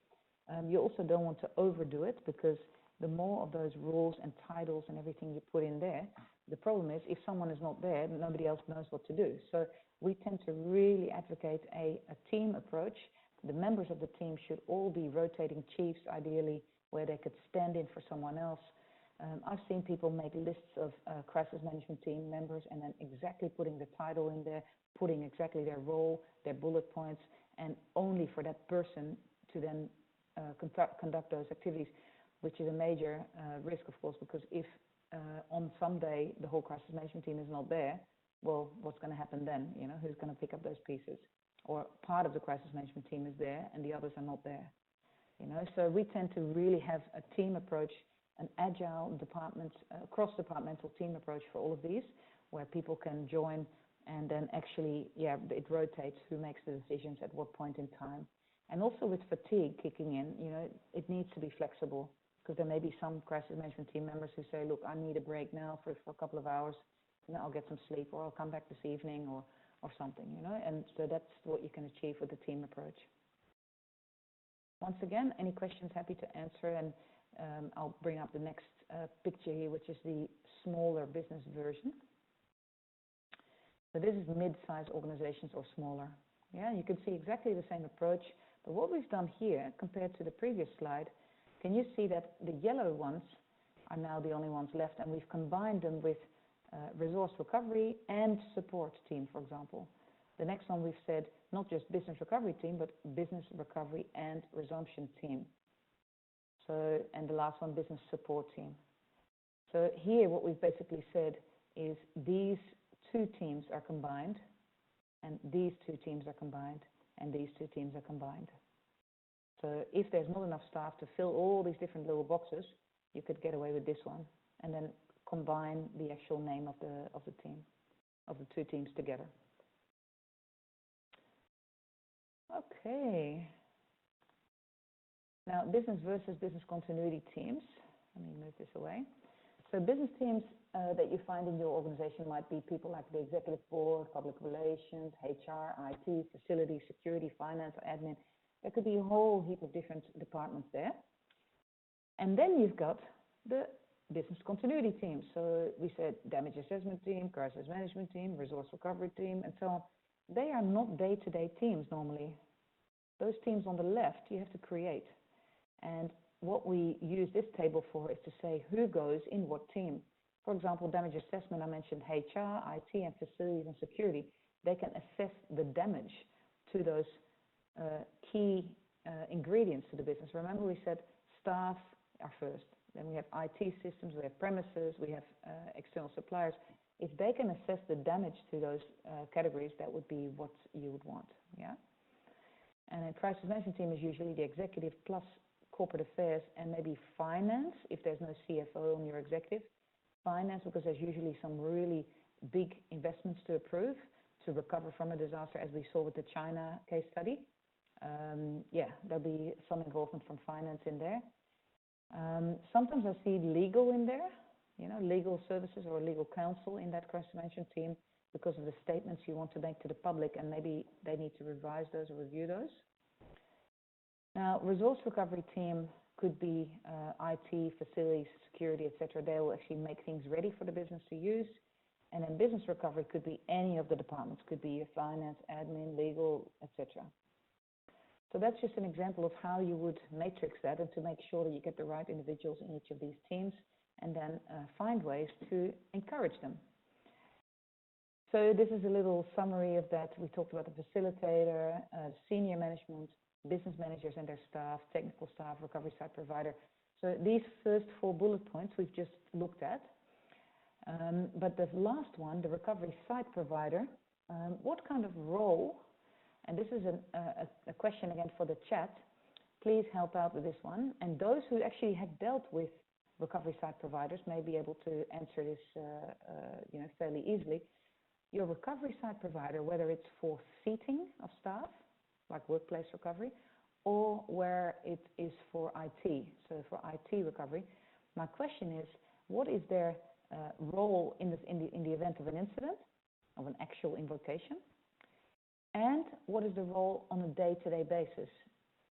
You also don't want to overdo it, because the more of those rules and titles and everything you put in there, the problem is if someone is not there, nobody else knows what to do. So we tend to really advocate a team approach. The members of the team should all be rotating chiefs, ideally, where they could stand in for someone else. I've seen people make lists of crisis management team members and then exactly putting the title in there, putting exactly their role, their bullet points, and only for that person to then conduct those activities, which is a major risk, of course, because if on some day the whole crisis management team is not there, well, what's going to happen then? Who's going to pick up those pieces? Or part of the crisis management team is there and the others are not there. So we tend to really have a team approach, an agile cross-departmental team approach for all of these, where people can join and then actually, it rotates who makes the decisions at what point in time. And also with fatigue kicking in, it needs to be flexible, because there may be some crisis management team members who say, look, I need a break now for a couple of hours, and I'll get some sleep, or I'll come back this evening, or something, and so that's what you can achieve with the team approach. Once again, any questions, happy to answer, and I'll bring up the next picture here, which is the smaller business version. So this is mid-sized organizations or smaller. Yeah, you can see exactly the same approach, but what we've done here compared to the previous slide, can you see that the yellow ones are now the only ones left, and we've combined them with resource recovery and support team, for example. The next one we've said not just business recovery team, but business recovery and resumption team. So, and the last one, business support team. So here what we've basically said is these two teams are combined, and these two teams are combined, and these two teams are combined. So if there's not enough staff to fill all these different little boxes, you could get away with this one, and then combine the actual name of the team, of the two teams together. Okay. Now, business versus business continuity teams. Let me move this away. So business teams that you find in your organization might be people like the executive board, public relations, HR, IT, facilities, security, finance, admin. There could be a whole heap of different departments there. And then you've got the business continuity team. So we said damage assessment team, crisis management team, resource recovery team, and so on. They are not day-to-day teams normally. Those teams on the left you have to create. And what we use this table for is to say who goes in what team. For example, damage assessment, I mentioned HR, IT, and facilities and security. They can assess the damage to those key ingredients to the business. Remember we said staff are first. Then we have IT systems, we have premises, we have external suppliers. If they can assess the damage to those categories, that would be what you would want. Yeah. And a crisis management team is usually the executive plus corporate affairs and maybe finance, if there's no CFO on your executive. Finance, because there's usually some really big investments to approve to recover from a disaster, as we saw with the China case study. Yeah, there'll be some involvement from finance in there. Sometimes I see legal in there, you know, legal services or legal counsel in that crisis management team because of the statements you want to make to the public, and maybe they need to revise those or review those. Now, resource recovery team could be IT, facilities, security, etc. They will actually make things ready for the business to use. And then business recovery could be any of the departments, could be finance, admin, legal, etc. So that's just an example of how you would matrix that and to make sure that you get the right individuals in each of these teams, and then find ways to encourage them. So this is a little summary of that. We talked about the facilitator, senior management, business managers and their staff, technical staff, recovery site provider. So these first 4 bullet points we've just looked at. But the last one, the recovery site provider, what kind of role, and this is a question again for the chat, please help out with this one. And those who actually have dealt with recovery site providers may be able to answer this fairly easily. Your recovery site provider, whether it's for seating of staff, like workplace recovery, or where it is for IT, so for IT recovery. My question is, what is their role in the event of an incident, of an actual invocation, and what is the role on a day-to-day basis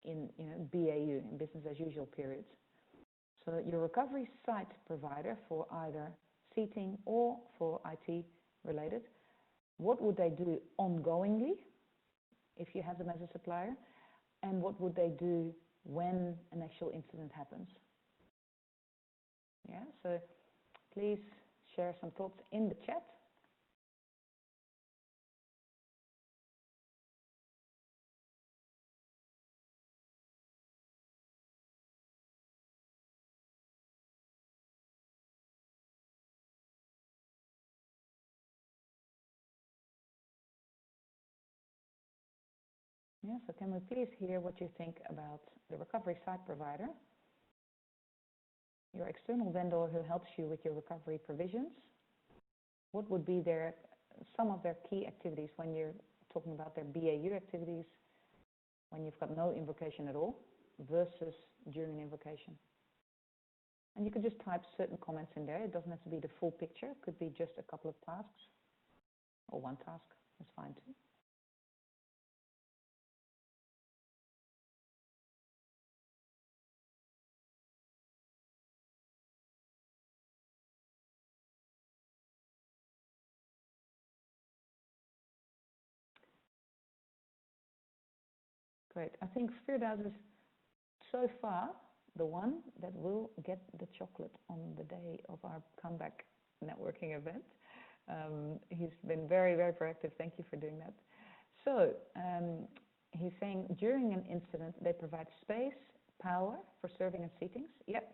in BAU, in business as usual periods? So your recovery site provider for either seating or for IT related, what would they do ongoingly if you have them as a supplier, and what would they do when an actual incident happens? Yeah, so please share some thoughts in the chat. Yeah, so can we please hear what you think about the recovery site provider, your external vendor who helps you with your recovery provisions? What would be some of their key activities when you're talking about their BAU activities, when you've got no invocation at all, versus during an invocation? And you could just type certain comments in there. It doesn't have to be the full picture. It could be just a couple of tasks, or one task. That's fine too. Great. I think Firdaus is so far the one that will get the chocolate on the day of our comeback networking event. He's been very, very proactive. Thank you for doing that. So he's saying during an incident, they provide space, power for serving and seatings. Yep.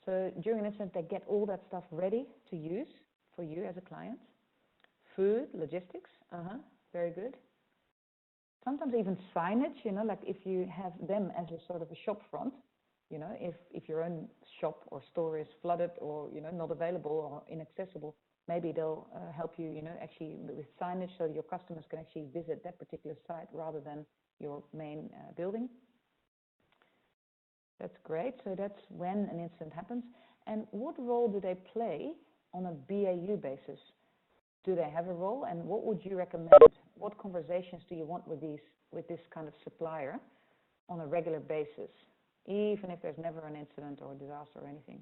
So during an incident, they get all that stuff ready to use for you as a client. Food, logistics. Very good. sometimes even signage, you know, like if you have them as a sort of a shop front, you know, if your own shop or store is flooded or, you know, not available or inaccessible, maybe they'll help you, you know, actually with signage so your customers can actually visit that particular site rather than your main building. That's great. So that's when an incident happens. And what role do they play on a BAU basis? Do they have a role? And what would you recommend? What conversations do you want with this kind of supplier on a regular basis, even if there's never an incident or a disaster or anything?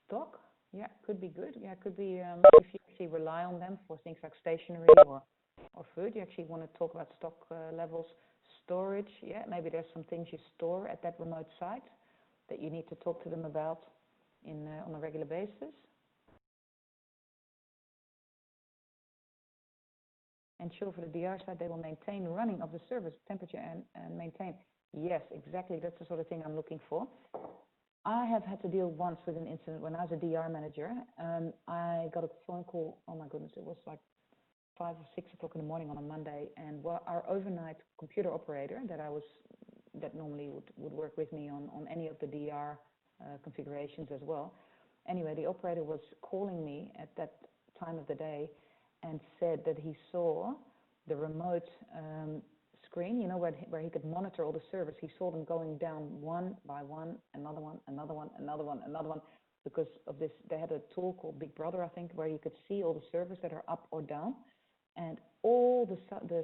Stock, yeah, could be good. Yeah, could be if you actually rely on them for things like stationery or food. You actually want to talk about stock levels, storage. Yeah, maybe there's some things you store at that remote site that you need to talk to them about on a regular basis. And sure, for the DR side, they will maintain running of the service temperature and maintain. Yes, exactly. That's the sort of thing I'm looking for. I have had to deal once with an incident when I was a DR manager. I got a phone call. Oh my goodness, it was like 5 or 6 o'clock in the morning on a Monday, and our overnight computer operator that normally would work with me on any of the DR configurations as well. Anyway, the operator was calling me at that time of the day and said that he saw the remote screen, you know, where he could monitor all the servers. He saw them going down one by one, another one, another one, another one, another one, because of this. They had a tool called Big Brother, I think, where you could see all the servers that are up or down, and all the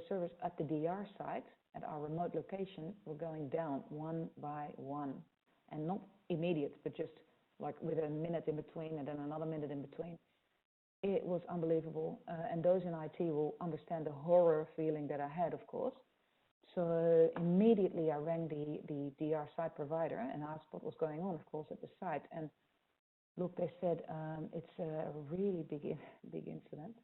servers at the DR site at our remote location were going down one by one, and not immediate, but just like with a minute in between and then another minute in between. It was unbelievable, and those in IT will understand the horror feeling that I had, of course. So immediately I rang the DR site provider and asked what was going on, of course, at the site. And look, they said it's a really big incident.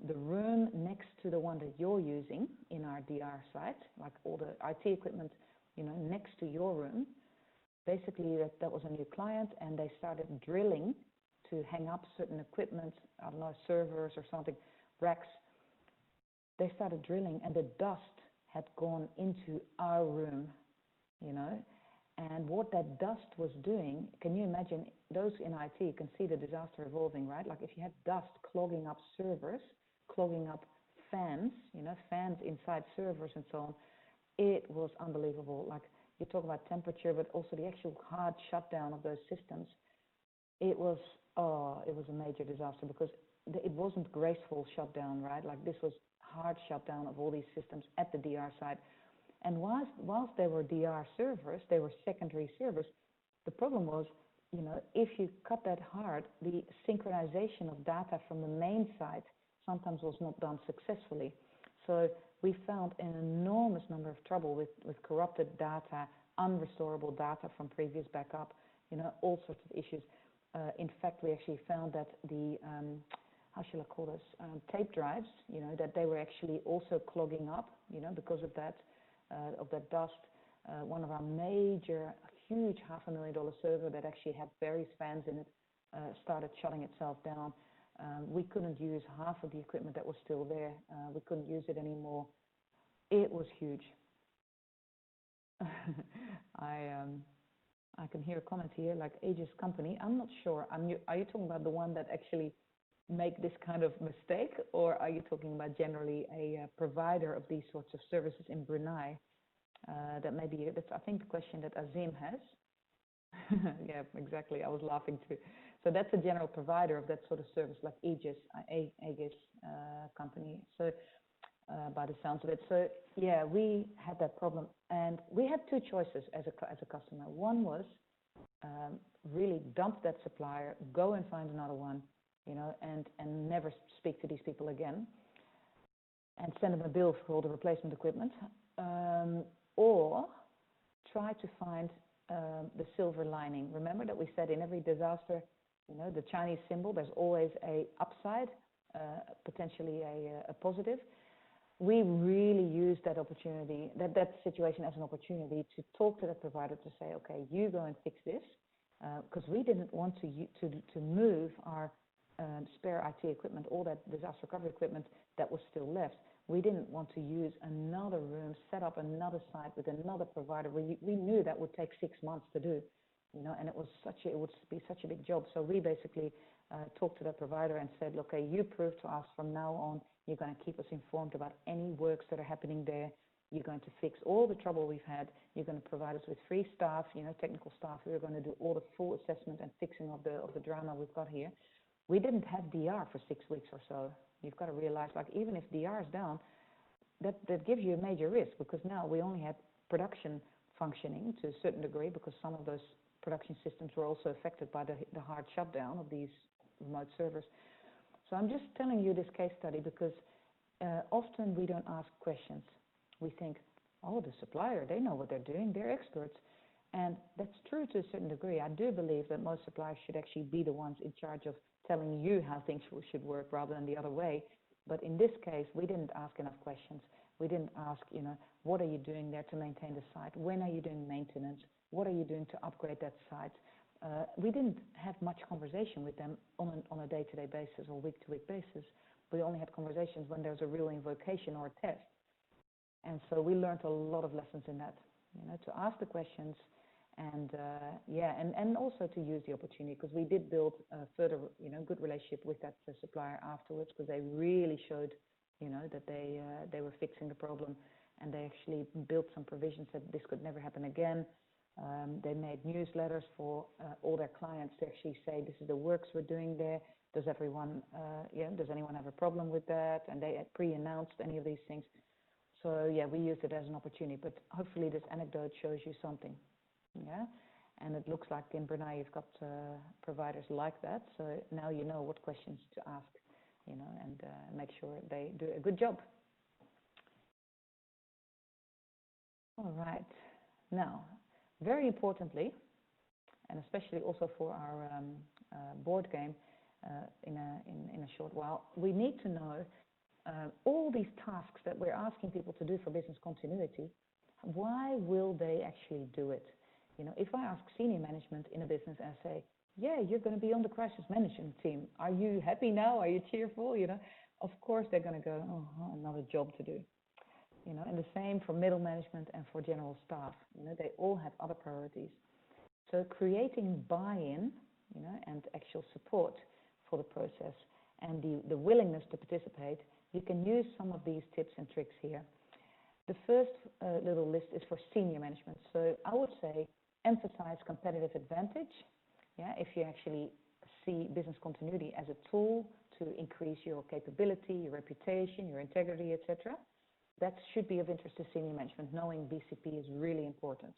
The room next to the one that you're using in our DR site, like all the IT equipment, you know, next to your room, basically that was a new client, and they started drilling to hang up certain equipment, I don't know, servers or something, racks. They started drilling, and the dust had gone into our room, you know. And what that dust was doing, can you imagine, those in IT can see the disaster evolving, right? Like if you had dust clogging up servers, clogging up fans, you know, fans inside servers and so on, it was unbelievable. Like you talk about temperature, but also the actual hard shutdown of those systems. It was a major disaster because it wasn't graceful shutdown, right? Like this was hard shutdown of all these systems at the DR side. And whilst they were DR servers, they were secondary servers. The problem was, you know, if you cut that hard, the synchronization of data from the main site sometimes was not done successfully. So we found an enormous number of trouble with corrupted data, unrestorable data from previous backup, you know, all sorts of issues. In fact, we actually found that the, how shall I call this, tape drives, you know, that they were actually also clogging up, you know, because of that dust. One of our major, huge $500,000 server that actually had various fans in it started shutting itself down. We couldn't use half of the equipment that was still there. We couldn't use it anymore. It was huge. I can hear a comment here, like Aegis Company. I'm not sure. Are you talking about the one that actually make this kind of mistake, or are you talking about generally a provider of these sorts of services in Brunei? That's I think the question that Azim has. Yeah, exactly. I was laughing too. So that's a general provider of that sort of service, like Aegis Company. So by the sounds of it. So yeah, we had that problem, and we had two choices as a customer. One was really dump that supplier, go and find another one, you know, and never speak to these people again, and send them a bill for all the replacement equipment, or try to find the silver lining. Remember that we said in every disaster, you know, the Chinese symbol, there's always a upside, potentially a positive. we really used that opportunity, that situation as an opportunity to talk to that provider to say, okay, you go and fix this, because we didn't want to move our spare IT equipment, all that disaster recovery equipment that was still left. We didn't want to use another room, set up another site with another provider. We knew that would take 6 months to do, and it would be such a big job. So we basically talked to that provider and said, okay, you prove to us from now on, you're going to keep us informed about any works that are happening there. You're going to fix all the trouble we've had. You're going to provide us with free staff, technical staff who are going to do all the full assessment and fixing of the drama we've got here. We didn't have DR for 6 weeks or so. You've got to realize, like, even if DR is down, that gives you a major risk, because now we only had production functioning to a certain degree, because some of those production systems were also affected by the hard shutdown of these remote servers. So I'm just telling you this case study because often we don't ask questions. We think, oh, the supplier, they know what they're doing, they're experts. And that's true to a certain degree. I do believe that most suppliers should actually be the ones in charge of telling you how things should work rather than the other way. But in this case, we didn't ask enough questions. We didn't ask, what are you doing there to maintain the site? When are you doing maintenance? What are you doing to upgrade that site? We didn't have much conversation with them on a day-to-day basis or week-to-week basis. We only had conversations when there was a real invocation or a test. And so we learned a lot of lessons in that, to ask the questions and also to use the opportunity, because we did build a further, good relationship with that supplier afterwards, because they really showed, that they were fixing the problem, and they actually built some provisions that this could never happen again. They made newsletters for all their clients to actually say, this is the works we're doing there. Does anyone have a problem with that? And they had pre-announced any of these things. So yeah, we used it as an opportunity, but hopefully this anecdote shows you something. Yeah, and it looks like in Brunei you've got providers like that. So now you know what questions to ask, and make sure they do a good job. All right. Now, very importantly, and especially also for our board game in a short while, we need to know all these tasks that we're asking people to do for business continuity. Why will they actually do it? If I ask senior management in a business and say, yeah, you're going to be on the crisis management team. Are you happy now? Are you cheerful? Of course they're going to go, oh, another job to do. And the same for middle management and for general staff. They all have other priorities. So creating buy-in, and actual support for the process and the willingness to participate, you can use some of these tips and tricks here. The first little list is for senior management. So I would say emphasize competitive advantage. Yeah, if you actually see business continuity as a tool to increase your capability, your reputation, your integrity, etc. That should be of interest to senior management. Knowing BCP is really important.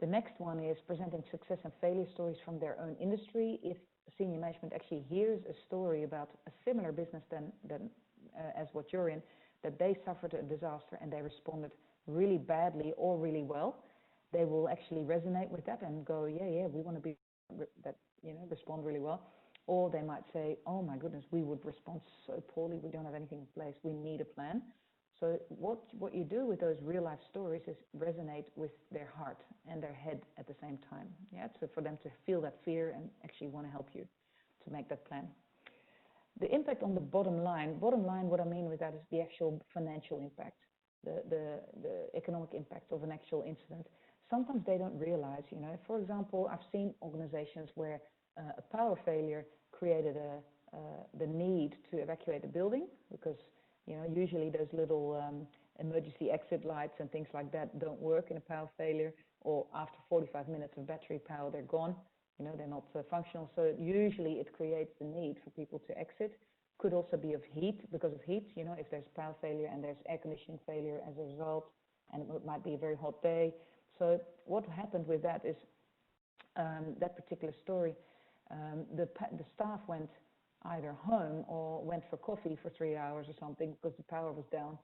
The next one is presenting success and failure stories from their own industry. If senior management actually hears a story about a similar business as what you're in, that they suffered a disaster and they responded really badly or really well, they will actually resonate with that and go, yeah, we want to be that, respond really well. Or they might say, oh my goodness, we would respond so poorly, we don't have anything in place, we need a plan. So what you do with those real life stories is resonate with their heart and their head at the same time. Yeah, so for them to feel that fear and actually want to help you to make that plan. The impact on the bottom line, what I mean with that is the actual financial impact, the economic impact of an actual incident. Sometimes they don't realize, for example, I've seen organizations where a power failure created the need to evacuate a building because, usually those little emergency exit lights and things like that don't work in a power failure, or after 45 minutes of battery power, they're gone. They're not functional. So usually it creates the need for people to exit. Could also be of heat, because of heat, if there's power failure and there's air conditioning failure as a result, and it might be a very hot day. So what happened with that is that particular story, the staff went either home or went for coffee for 3 hours or something because the power was down,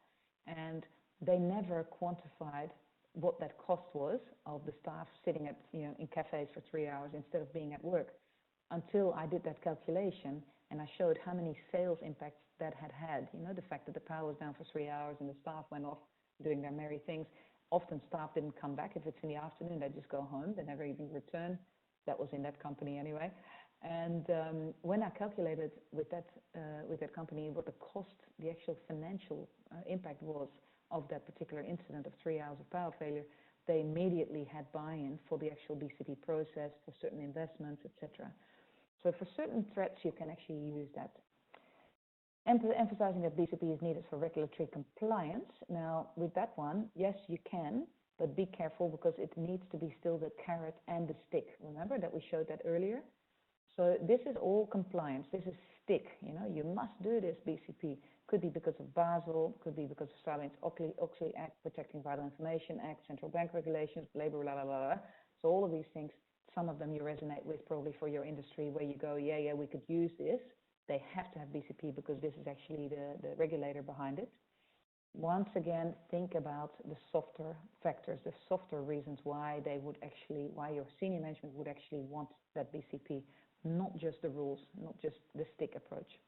and they never quantified what that cost was of the staff sitting at in cafes for 3 hours instead of being at work, until I did that calculation and I showed how many sales impacts that had. You know, the fact that the power was down for 3 hours and the staff went off doing their merry things. Often staff didn't come back. If it's in the afternoon, they just go home. They never even return. That was in that company anyway. And when I calculated with that company what the cost, the actual financial impact was of that particular incident of 3 hours of power failure, they immediately had buy-in for the actual BCP process, for certain investments, etc. So for certain threats, you can actually use that. Emphasizing that BCP is needed for regulatory compliance. Now, with that one, yes, you can, but be careful because it needs to be still the carrot and the stick. Remember that we showed that earlier? So this is all compliance. This is stick. You know, you must do this BCP. Could be because of Basel, could be because of Sarbanes-Oxley Act, Protecting Vital Information Act, central bank regulations, labor, blah, blah, blah, blah. So all of these things, some of them you resonate with probably for your industry where you go, yeah, we could use this. They have to have BCP because this is actually the regulator behind it. Once again, think about the softer factors, the softer reasons why your senior management would actually want that BCP, not just the rules, not just the stick approach.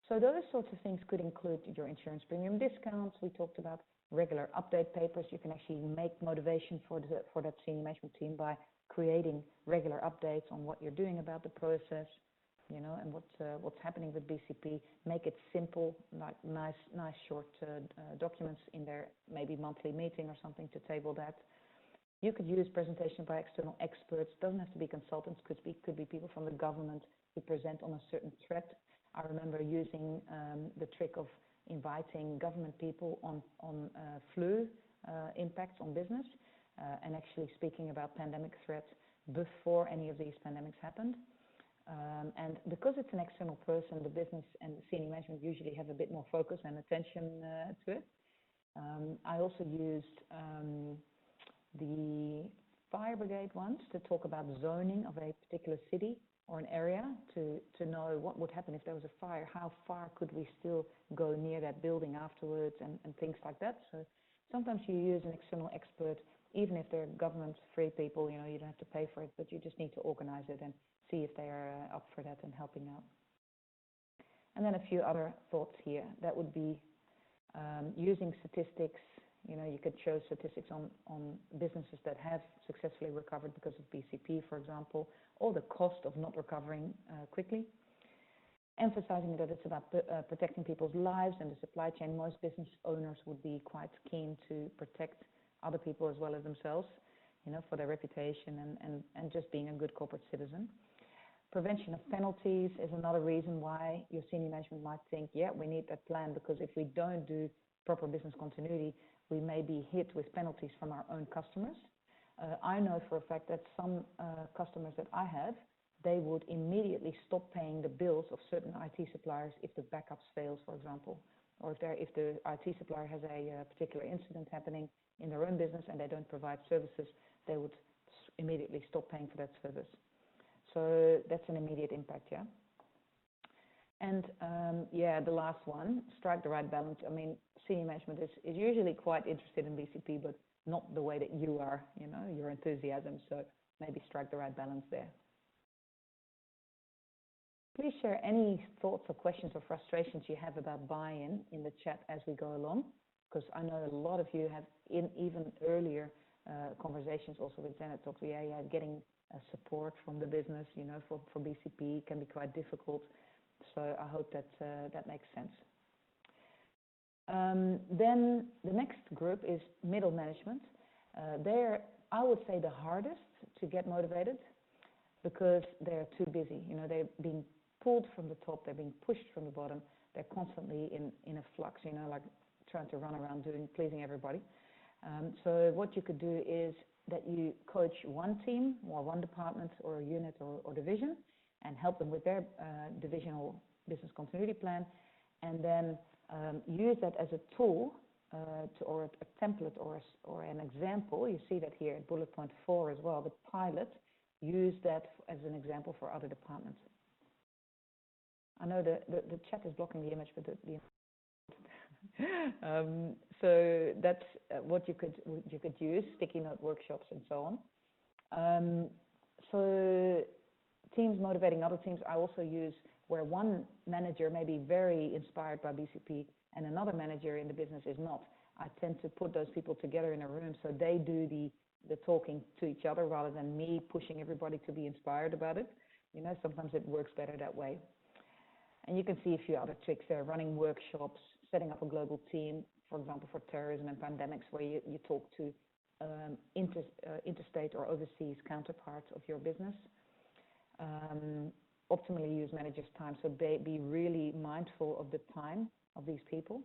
So those sorts of things could include your insurance premium discounts. We talked about regular update papers. You can actually make motivation for that senior management team by creating regular updates on what you're doing about the process, you know, and what's happening with BCP. Make it simple, like nice short documents in their maybe monthly meeting or something to table that. You could use presentation by external experts. Doesn't have to be consultants. Could be people from the government who present on a certain threat. I remember using the trick of inviting government people on flu impacts on business and actually speaking about pandemic threats before any of these pandemics happened. And because it's an external person, the business and the senior management usually have a bit more focus and attention to it. I also used the fire brigade once to talk about zoning of a particular city or an area to know what would happen if there was a fire, how far could we still go near that building afterwards and things like that. So sometimes you use an external expert, even if they're government-free people, you know, you don't have to pay for it, but you just need to organize it and see if they are up for that and helping out. And then a few other thoughts here. That would be using statistics. You know, you could show statistics on businesses that have successfully recovered because of BCP, for example, or the cost of not recovering quickly. Emphasizing that it's about protecting people's lives and the supply chain. Most business owners would be quite keen to protect other people as well as themselves, you know, for their reputation and just being a good corporate citizen. Prevention of penalties is another reason why your senior management might think, yeah, we need that plan, because if we don't do proper business continuity, we may be hit with penalties from our own customers. I know for a fact that some customers that I have, they would immediately stop paying the bills of certain IT suppliers if the backups fails, for example, or if the IT supplier has a particular incident happening in their own business and they don't provide services, they would immediately stop paying for that service. So that's an immediate impact, yeah. And the last one, strike the right balance. I mean, senior management is usually quite interested in BCP, but not the way that you are, you know, your enthusiasm. So maybe strike the right balance there. Please share any thoughts or questions or frustrations you have about buy-in in the chat as we go along, because I know a lot of you have in even earlier conversations also with Janet talked, getting support from the business, you know, for BCP can be quite difficult. So I hope that that makes sense. Then the next group is middle management. They're, I would say, the hardest to get motivated because they're too busy. You know, they're being pulled from the top, they're being pushed from the bottom. They're constantly in a flux, you know, like trying to run around pleasing everybody. So what you could do is that you coach one team or one department or a unit or division and help them with their divisional business continuity plan, and then use that as a tool or a template or an example. You see that here at bullet point 4 as well, the pilot. Use that as an example for other departments. I know the chat is blocking the image, but so that's what you could use, sticky note workshops and so on. So teams motivating other teams. I also use where one manager may be very inspired by BCP and another manager in the business is not. I tend to put those people together in a room so they do the talking to each other rather than me pushing everybody to be inspired about it. You know, sometimes it works better that way. And you can see a few other tricks there, running workshops, setting up a global team, for example, for terrorism and pandemics, where you talk to interstate or overseas counterparts of your business. Optimally use managers' time, so be really mindful of the time of these people.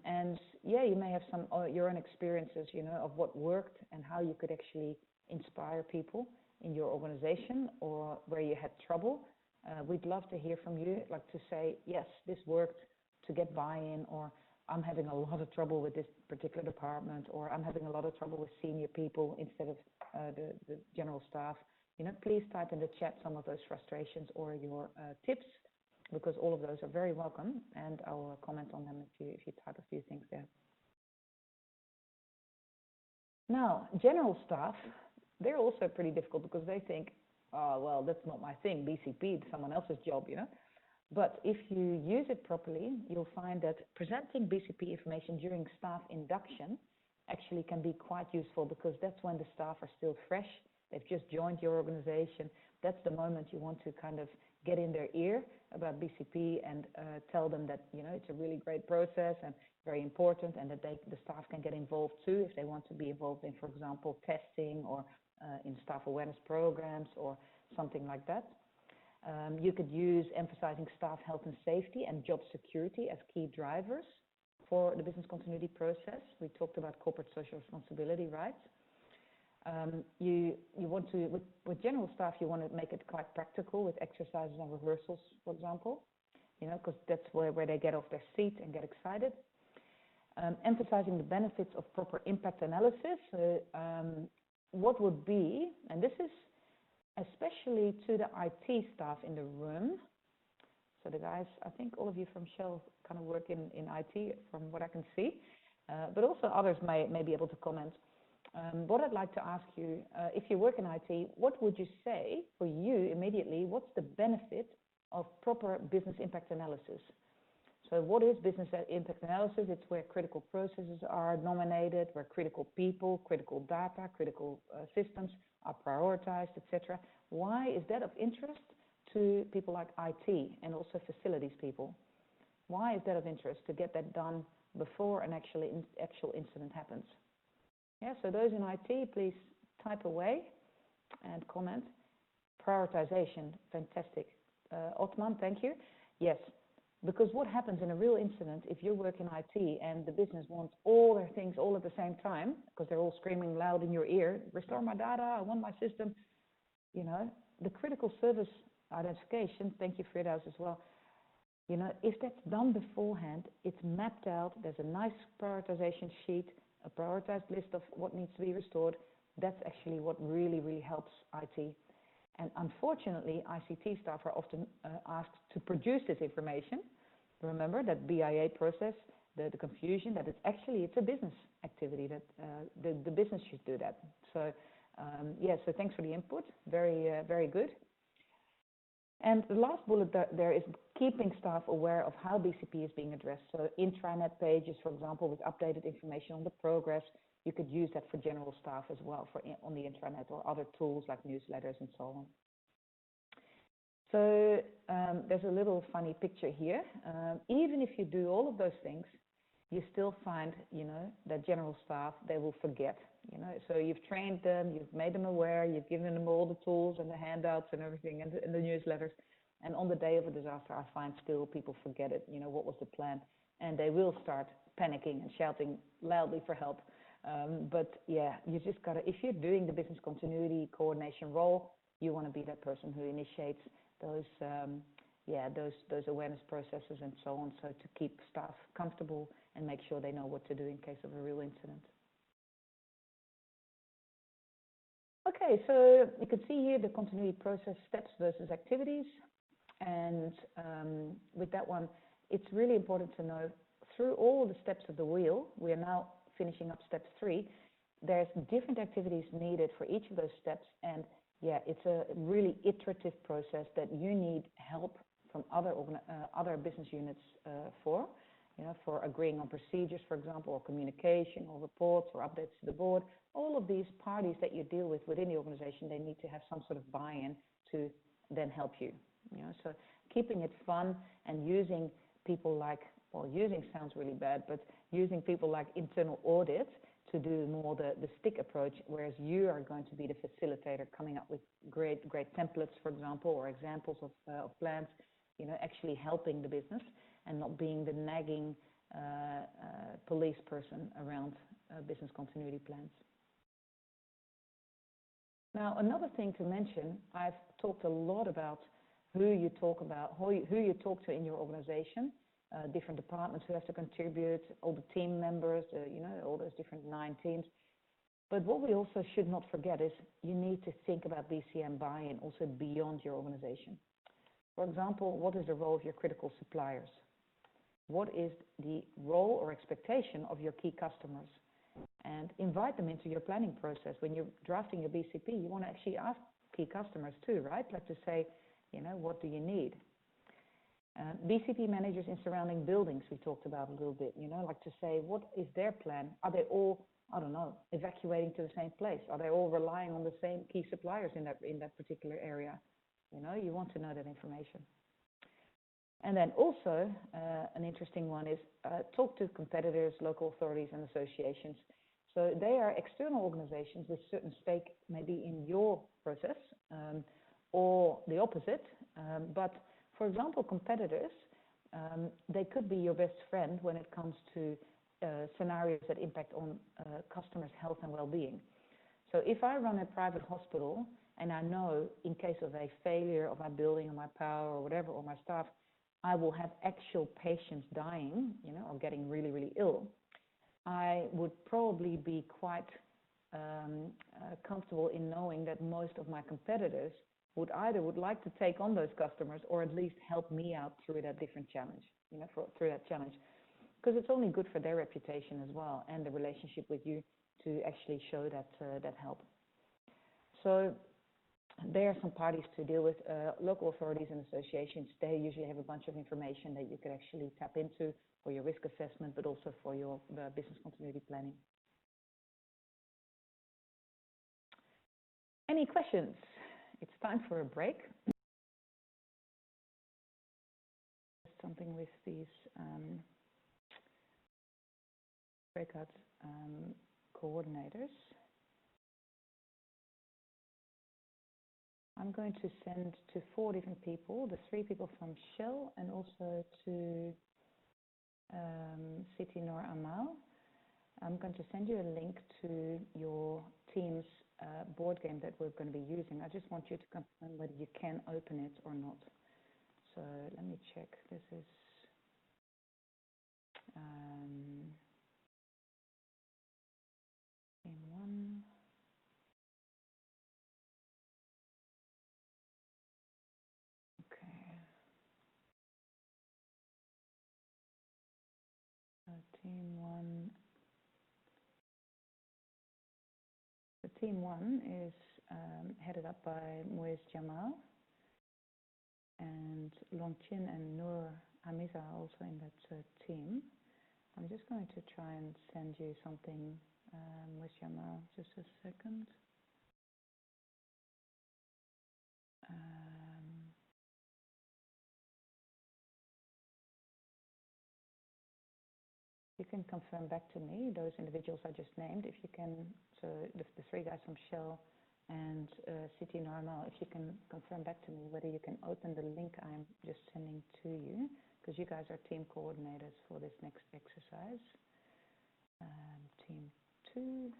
And yeah, you may have some your own experiences, you know, of what worked and how you could actually inspire people in your organization or where you had trouble. We'd love to hear from you, like to say, yes, this worked to get buy-in, or I'm having a lot of trouble with this particular department, or I'm having a lot of trouble with senior people instead of the general staff. You know, please type in the chat some of those frustrations or your tips, because all of those are very welcome, and I'll comment on them if you type a few things there. Now, general staff, they're also pretty difficult because they think, oh, well, that's not my thing, BCP, it's someone else's job, you know. But if you use it properly, you'll find that presenting BCP information during staff induction actually can be quite useful, because that's when the staff are still fresh. They've just joined your organization. That's the moment you want to kind of get in their ear about BCP and tell them that, you know, it's a really great process and very important, and that the staff can get involved too if they want to be involved in, for example, testing or in staff awareness programs or something like that. You could use emphasizing staff health and safety and job security as key drivers for the business continuity process. We talked about corporate social responsibility, right? You want to, with general staff, you want to make it quite practical with exercises and rehearsals, for example, you know, because that's where they get off their seat and get excited. Emphasizing the benefits of proper impact analysis. What would be, and this is especially to the IT staff in the room. So the guys, I think all of you from Shell kind of work in IT from what I can see, but also others may be able to comment. What I'd like to ask you, if you work in IT, what would you say for you immediately, what's the benefit of proper business impact analysis? So what is business impact analysis? It's where critical processes are nominated, where critical people, critical data, critical systems are prioritized, etc. Why is that of interest to people like IT and also facilities people? Why is that of interest to get that done before an actual incident happens? Yeah, so those in IT, please type away and comment. Prioritization, fantastic. Otman, thank you. Yes, because what happens in a real incident, if you work in IT and the business wants all their things all at the same time, because they're all screaming loud in your ear, restore my data, I want my system, you know, the critical service identification, thank you Firdaus as well, you know, if that's done beforehand, it's mapped out, there's a nice prioritization sheet, a prioritized list of what needs to be restored. That's actually what really, really helps IT. And unfortunately, ICT staff are often asked to produce this information. Remember that BIA process, the confusion that it's a business activity, that the business should do that. So yeah, so thanks for the input, very good. And the last bullet there is keeping staff aware of how BCP is being addressed. So intranet pages, for example, with updated information on the progress, you could use that for general staff as well on the intranet, or other tools like newsletters and so on. So there's a little funny picture here. Even if you do all of those things, you still find, you know, that general staff, they will forget, you know. So you've trained them, you've made them aware, you've given them all the tools and the handouts and everything and the newsletters. And on the day of a disaster, I find still people forget it, you know, what was the plan? And they will start panicking and shouting loudly for help. But yeah, you just gotta, if you're doing the business continuity coordination role, you want to be that person who initiates those awareness processes and so on, so to keep staff comfortable and make sure they know what to do in case of a real incident. Okay, so you can see here the continuity process steps versus activities. And with that one, it's really important to know through all the steps of the wheel, we are now finishing up step 3, there's different activities needed for each of those steps, and yeah, it's a really iterative process that you need help from other business units for, for agreeing on procedures, for example, or communication, or reports, or updates to the board. All of these parties that you deal with within the organization, they need to have some sort of buy-in to then help you. So keeping it fun and using people like, well, using sounds really bad, but using people like internal audit to do more the stick approach, whereas you are going to be the facilitator, coming up with great templates, for example, or examples of plans, actually helping the business and not being the nagging police person around business continuity plans. Now, another thing to mention, I've talked a lot about who you talk to in your organization, different departments who have to contribute, all the team members, all those different 9 teams. But what we also should not forget is you need to think about BCM buy-in also beyond your organization. For example, what is the role of your critical suppliers? What is the role or expectation of your key customers? And invite them into your planning process. When you're drafting your BCP, you want to actually ask key customers too, right? Like to say, what do you need? BCP managers in surrounding buildings, we talked about a little bit, like to say, what is their plan? Are they all, I don't know, evacuating to the same place? Are they all relying on the same key suppliers in that particular area? You want to know that information. And then also, an interesting one is talk to competitors, local authorities, and associations. So they are external organizations with certain stake maybe in your process, or the opposite. But for example, competitors, they could be your best friend when it comes to scenarios that impact on customers' health and well-being. So if I run a private hospital and I know in case of a failure of my building or my power or whatever, or my staff, I will have actual patients dying, or getting really, really ill, I would probably be quite comfortable in knowing that most of my competitors would like to take on those customers, or at least help me out through that different challenge, through that challenge. Because it's only good for their reputation as well, and the relationship with you, to actually show that help. So there are some parties to deal with, local authorities and associations. They usually have a bunch of information that you could actually tap into for your risk assessment, but also for your business continuity planning. Any questions? It's time for a break. Something with these breakout coordinators. I'm going to send to 4 different people, the 3 people from Shell, and also to City Noor Amal. I'm going to send you a link to your team's board game that we're going to be using. I just want you to confirm whether you can open it or not. So let me check. This is team 1. Okay. Team 1. The team 1 is headed up by Moez Jamal, and Longchin and Noor Hamiza are also in that team. I'm just going to try and send you something with Jamal. Just a second. You can confirm back to me, those individuals I just named, if you can, so the 3 guys from Shell and City Normal, if you can confirm back to me whether you can open the link I'm just sending to you, because you guys are team coordinators for this next exercise. Team 2.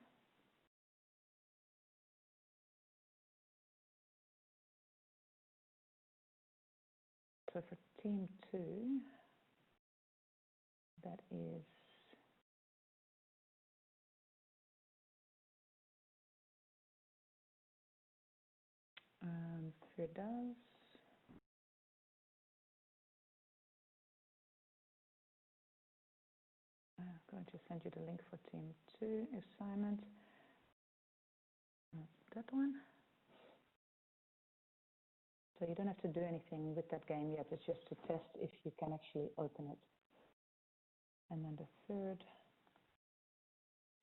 So for team 2, that is Firdaus. I'm going to send you the link for team 2 assignment. That one. so you don't have to do anything with that game yet. It's just to test if you can actually open it. And then the third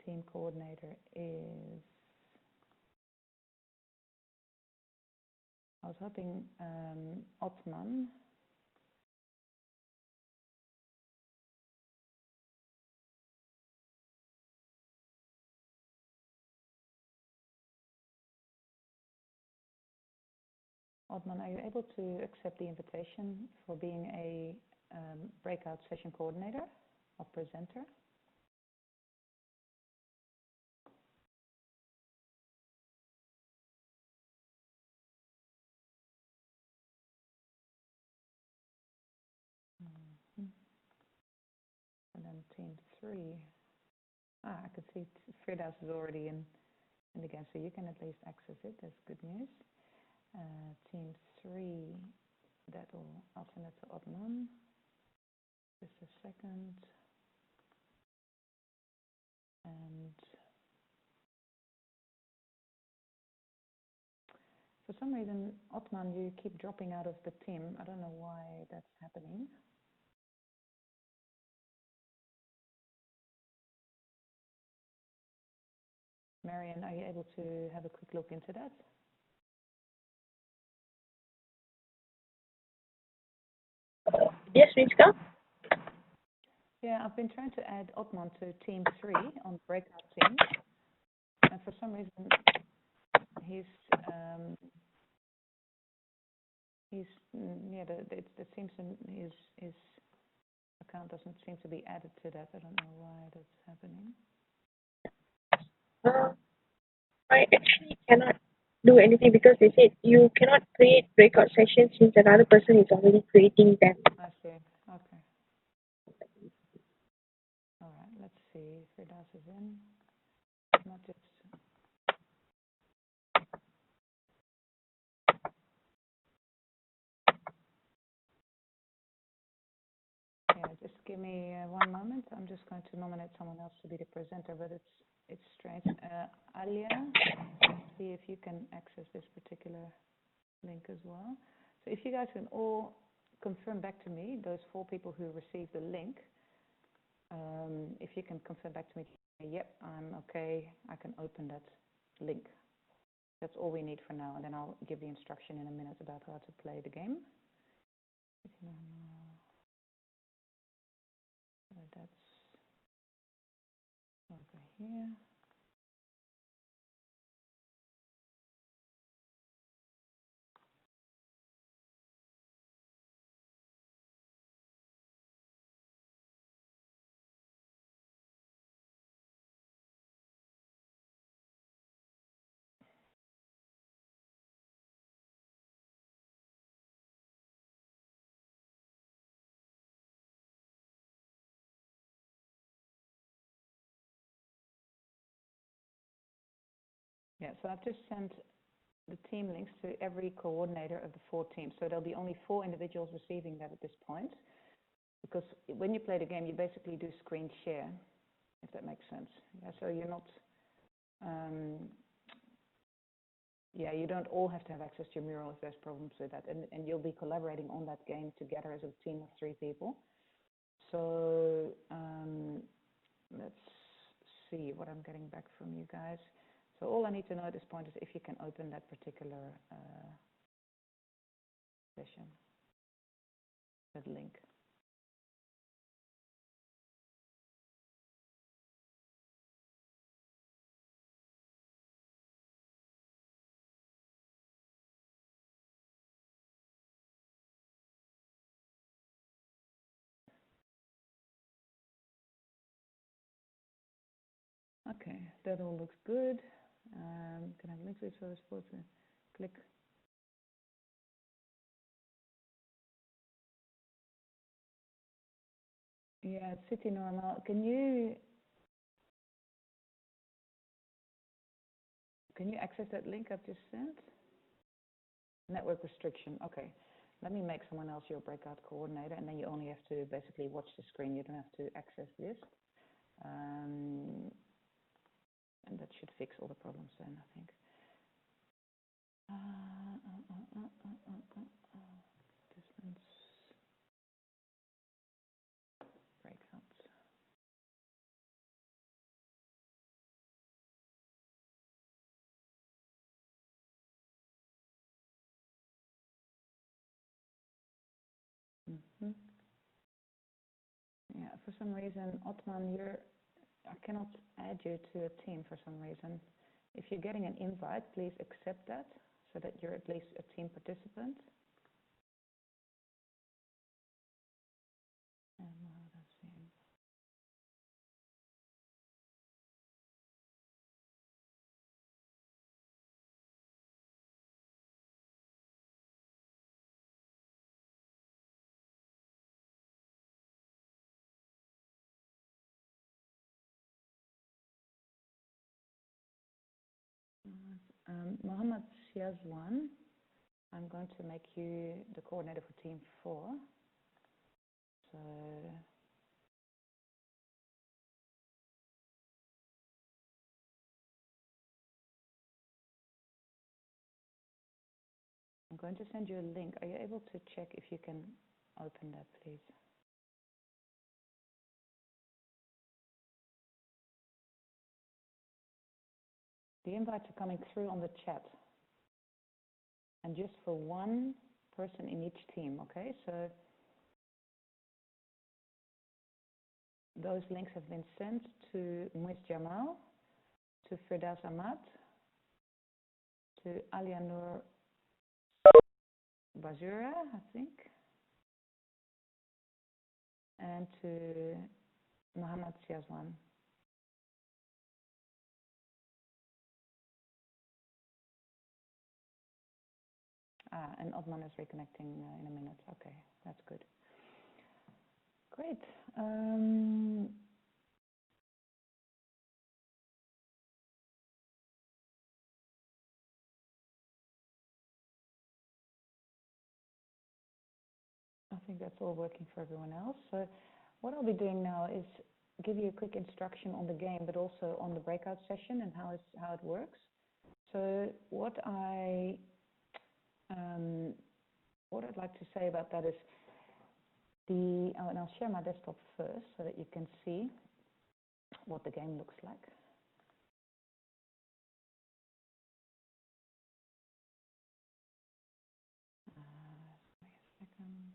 team coordinator is, I was hoping Otman. Otman, are you able to accept the invitation for being a breakout session coordinator or presenter? And then team 3. I can see Firdaus is already in the game, so you can at least access it. That's good news. Team 3, I'll send it to Otman. Just a second. And for some reason, Otman, you keep dropping out of the team. I don't know why that's happening. Marian, are you able to have a quick look into that? Yes, Rizka? Yeah, I've been trying to add Otman to team 3 on breakout team, and for some reason his account doesn't seem to be added to that. I don't know why that's happening. I actually cannot do anything because they said you cannot create breakout sessions since another person is already creating them. I see. Okay. All right. Let's see if Firdaus is in. Not just. Yeah, just give me 1 moment. I'm just going to nominate someone else to be the presenter, but it's strange. Alia, see if you can access this particular link as well. So if you guys can all confirm back to me, those 4 people who received the link, if you can confirm back to me, yep, I'm okay, I can open that link. That's all we need for now, and then I'll give the instruction in a minute about how to play the game. That's over here. Yeah, so I've just sent the team links to every coordinator of the 4 teams. So there'll be only 4 individuals receiving that at this point. Because when you play the game, you basically do screen share, if that makes sense. Yeah, so you're not, you don't all have to have access to your mural if there's problems with that. And you'll be collaborating on that game together as a team of 3 people. So let's see what I'm getting back from you guys. So all I need to know at this point is if you can open that particular session, that link. Okay, that all looks good. Can I have links to this for to click? Yeah, it's city normal. Can you access that link I've just sent? Network restriction. Okay, let me make someone else your breakout coordinator, and then you only have to basically watch the screen. You don't have to access this. And that should fix all the problems then, I think. Distance breakouts. Yeah, for some reason, Otman, I cannot add you to a team for some reason. If you're getting an invite, please accept that so that you're at least a team participant. And let's see. Mohammed Siazwan, I'm going to make you the coordinator for team 4. So I'm going to send you a link. Are you able to check if you can open that, please? The invites are coming through on the chat. And just for one person in each team, okay? So those links have been sent to Muiz Jamal, to Firdaus Ahmad, to Alianur Bazura, I think, and to Mohammed Siazwan. And Otman is reconnecting in a minute. Okay, that's good. Great. I think that's all working for everyone else. So what I'll be doing now is give you a quick instruction on the game, but also on the breakout session and how it works. So what I'd like to say about that is and I'll share my desktop first so that you can see what the game looks like. Wait a second.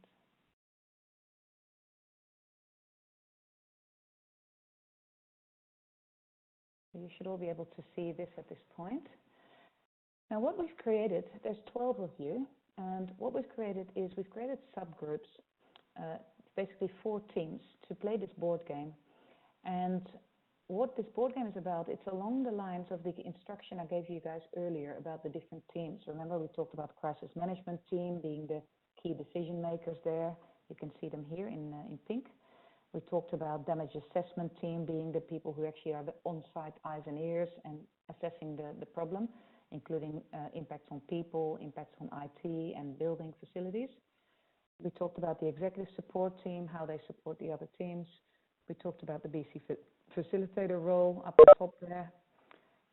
You should all be able to see this at this point. Now what we've created, there's 12 of you, and what we've created is we've created subgroups, basically 4 teams to play this board game. And what this board game is about, it's along the lines of the instruction I gave you guys earlier about the different teams. Remember, we talked about the crisis management team being the key decision makers there. You can see them here in pink. We talked about damage assessment team being the people who actually are the on-site eyes and ears and assessing the problem, including impacts on people, impacts on IT and building facilities. We talked about the executive support team, how they support the other teams. We talked about the BC facilitator role up the top there.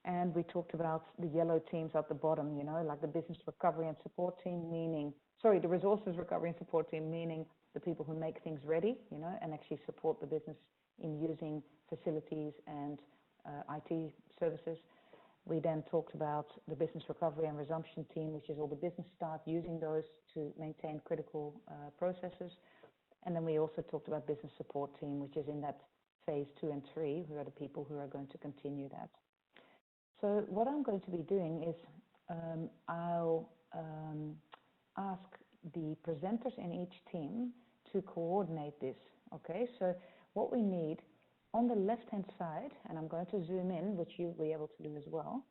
And we talked about the yellow teams at the bottom, you know, like the business recovery and support team, the resources recovery and support team, meaning the people who make things ready, you know, and actually support the business in using facilities and IT services. We then talked about the business recovery and resumption team, which is all the business staff using those to maintain critical processes. And then we also talked about business support team, which is in that phase 2 and 3, who are the people who are going to continue that. So what I'm going to be doing is I'll ask the presenters in each team to coordinate this, okay? So what we need on the left-hand side, and I'm going to zoom in, which you'll be able to do as well.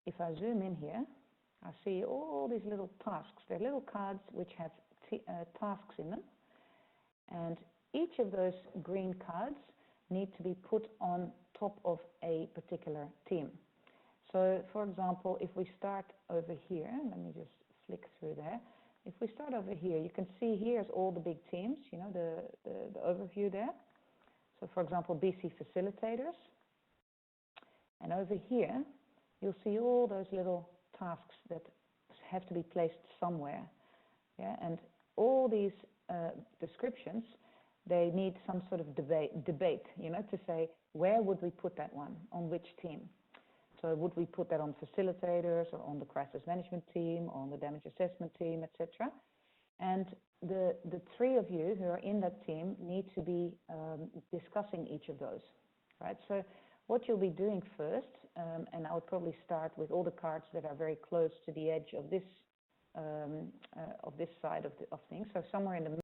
If I zoom in here, I see all these little tasks. They're little cards which have tasks in them. And each of those green cards need to be put on top of a particular team. So, for example, if we start over here, let me just flick through there. If we start over here, you can see here's all the big teams, you know, the overview there. So, for example, BC facilitators. And over here, you'll see all those little tasks that have to be placed somewhere. Yeah, and all these descriptions, they need some sort of debate, you know, to say, where would we put that one, on which team? So would we put that on facilitators or on the crisis management team, on the damage assessment team, etc.? And the three of you who are in that team need to be discussing each of those, right? So what you'll be doing first, and I would probably start with all the cards that are very close to the edge of this side of things. So somewhere in the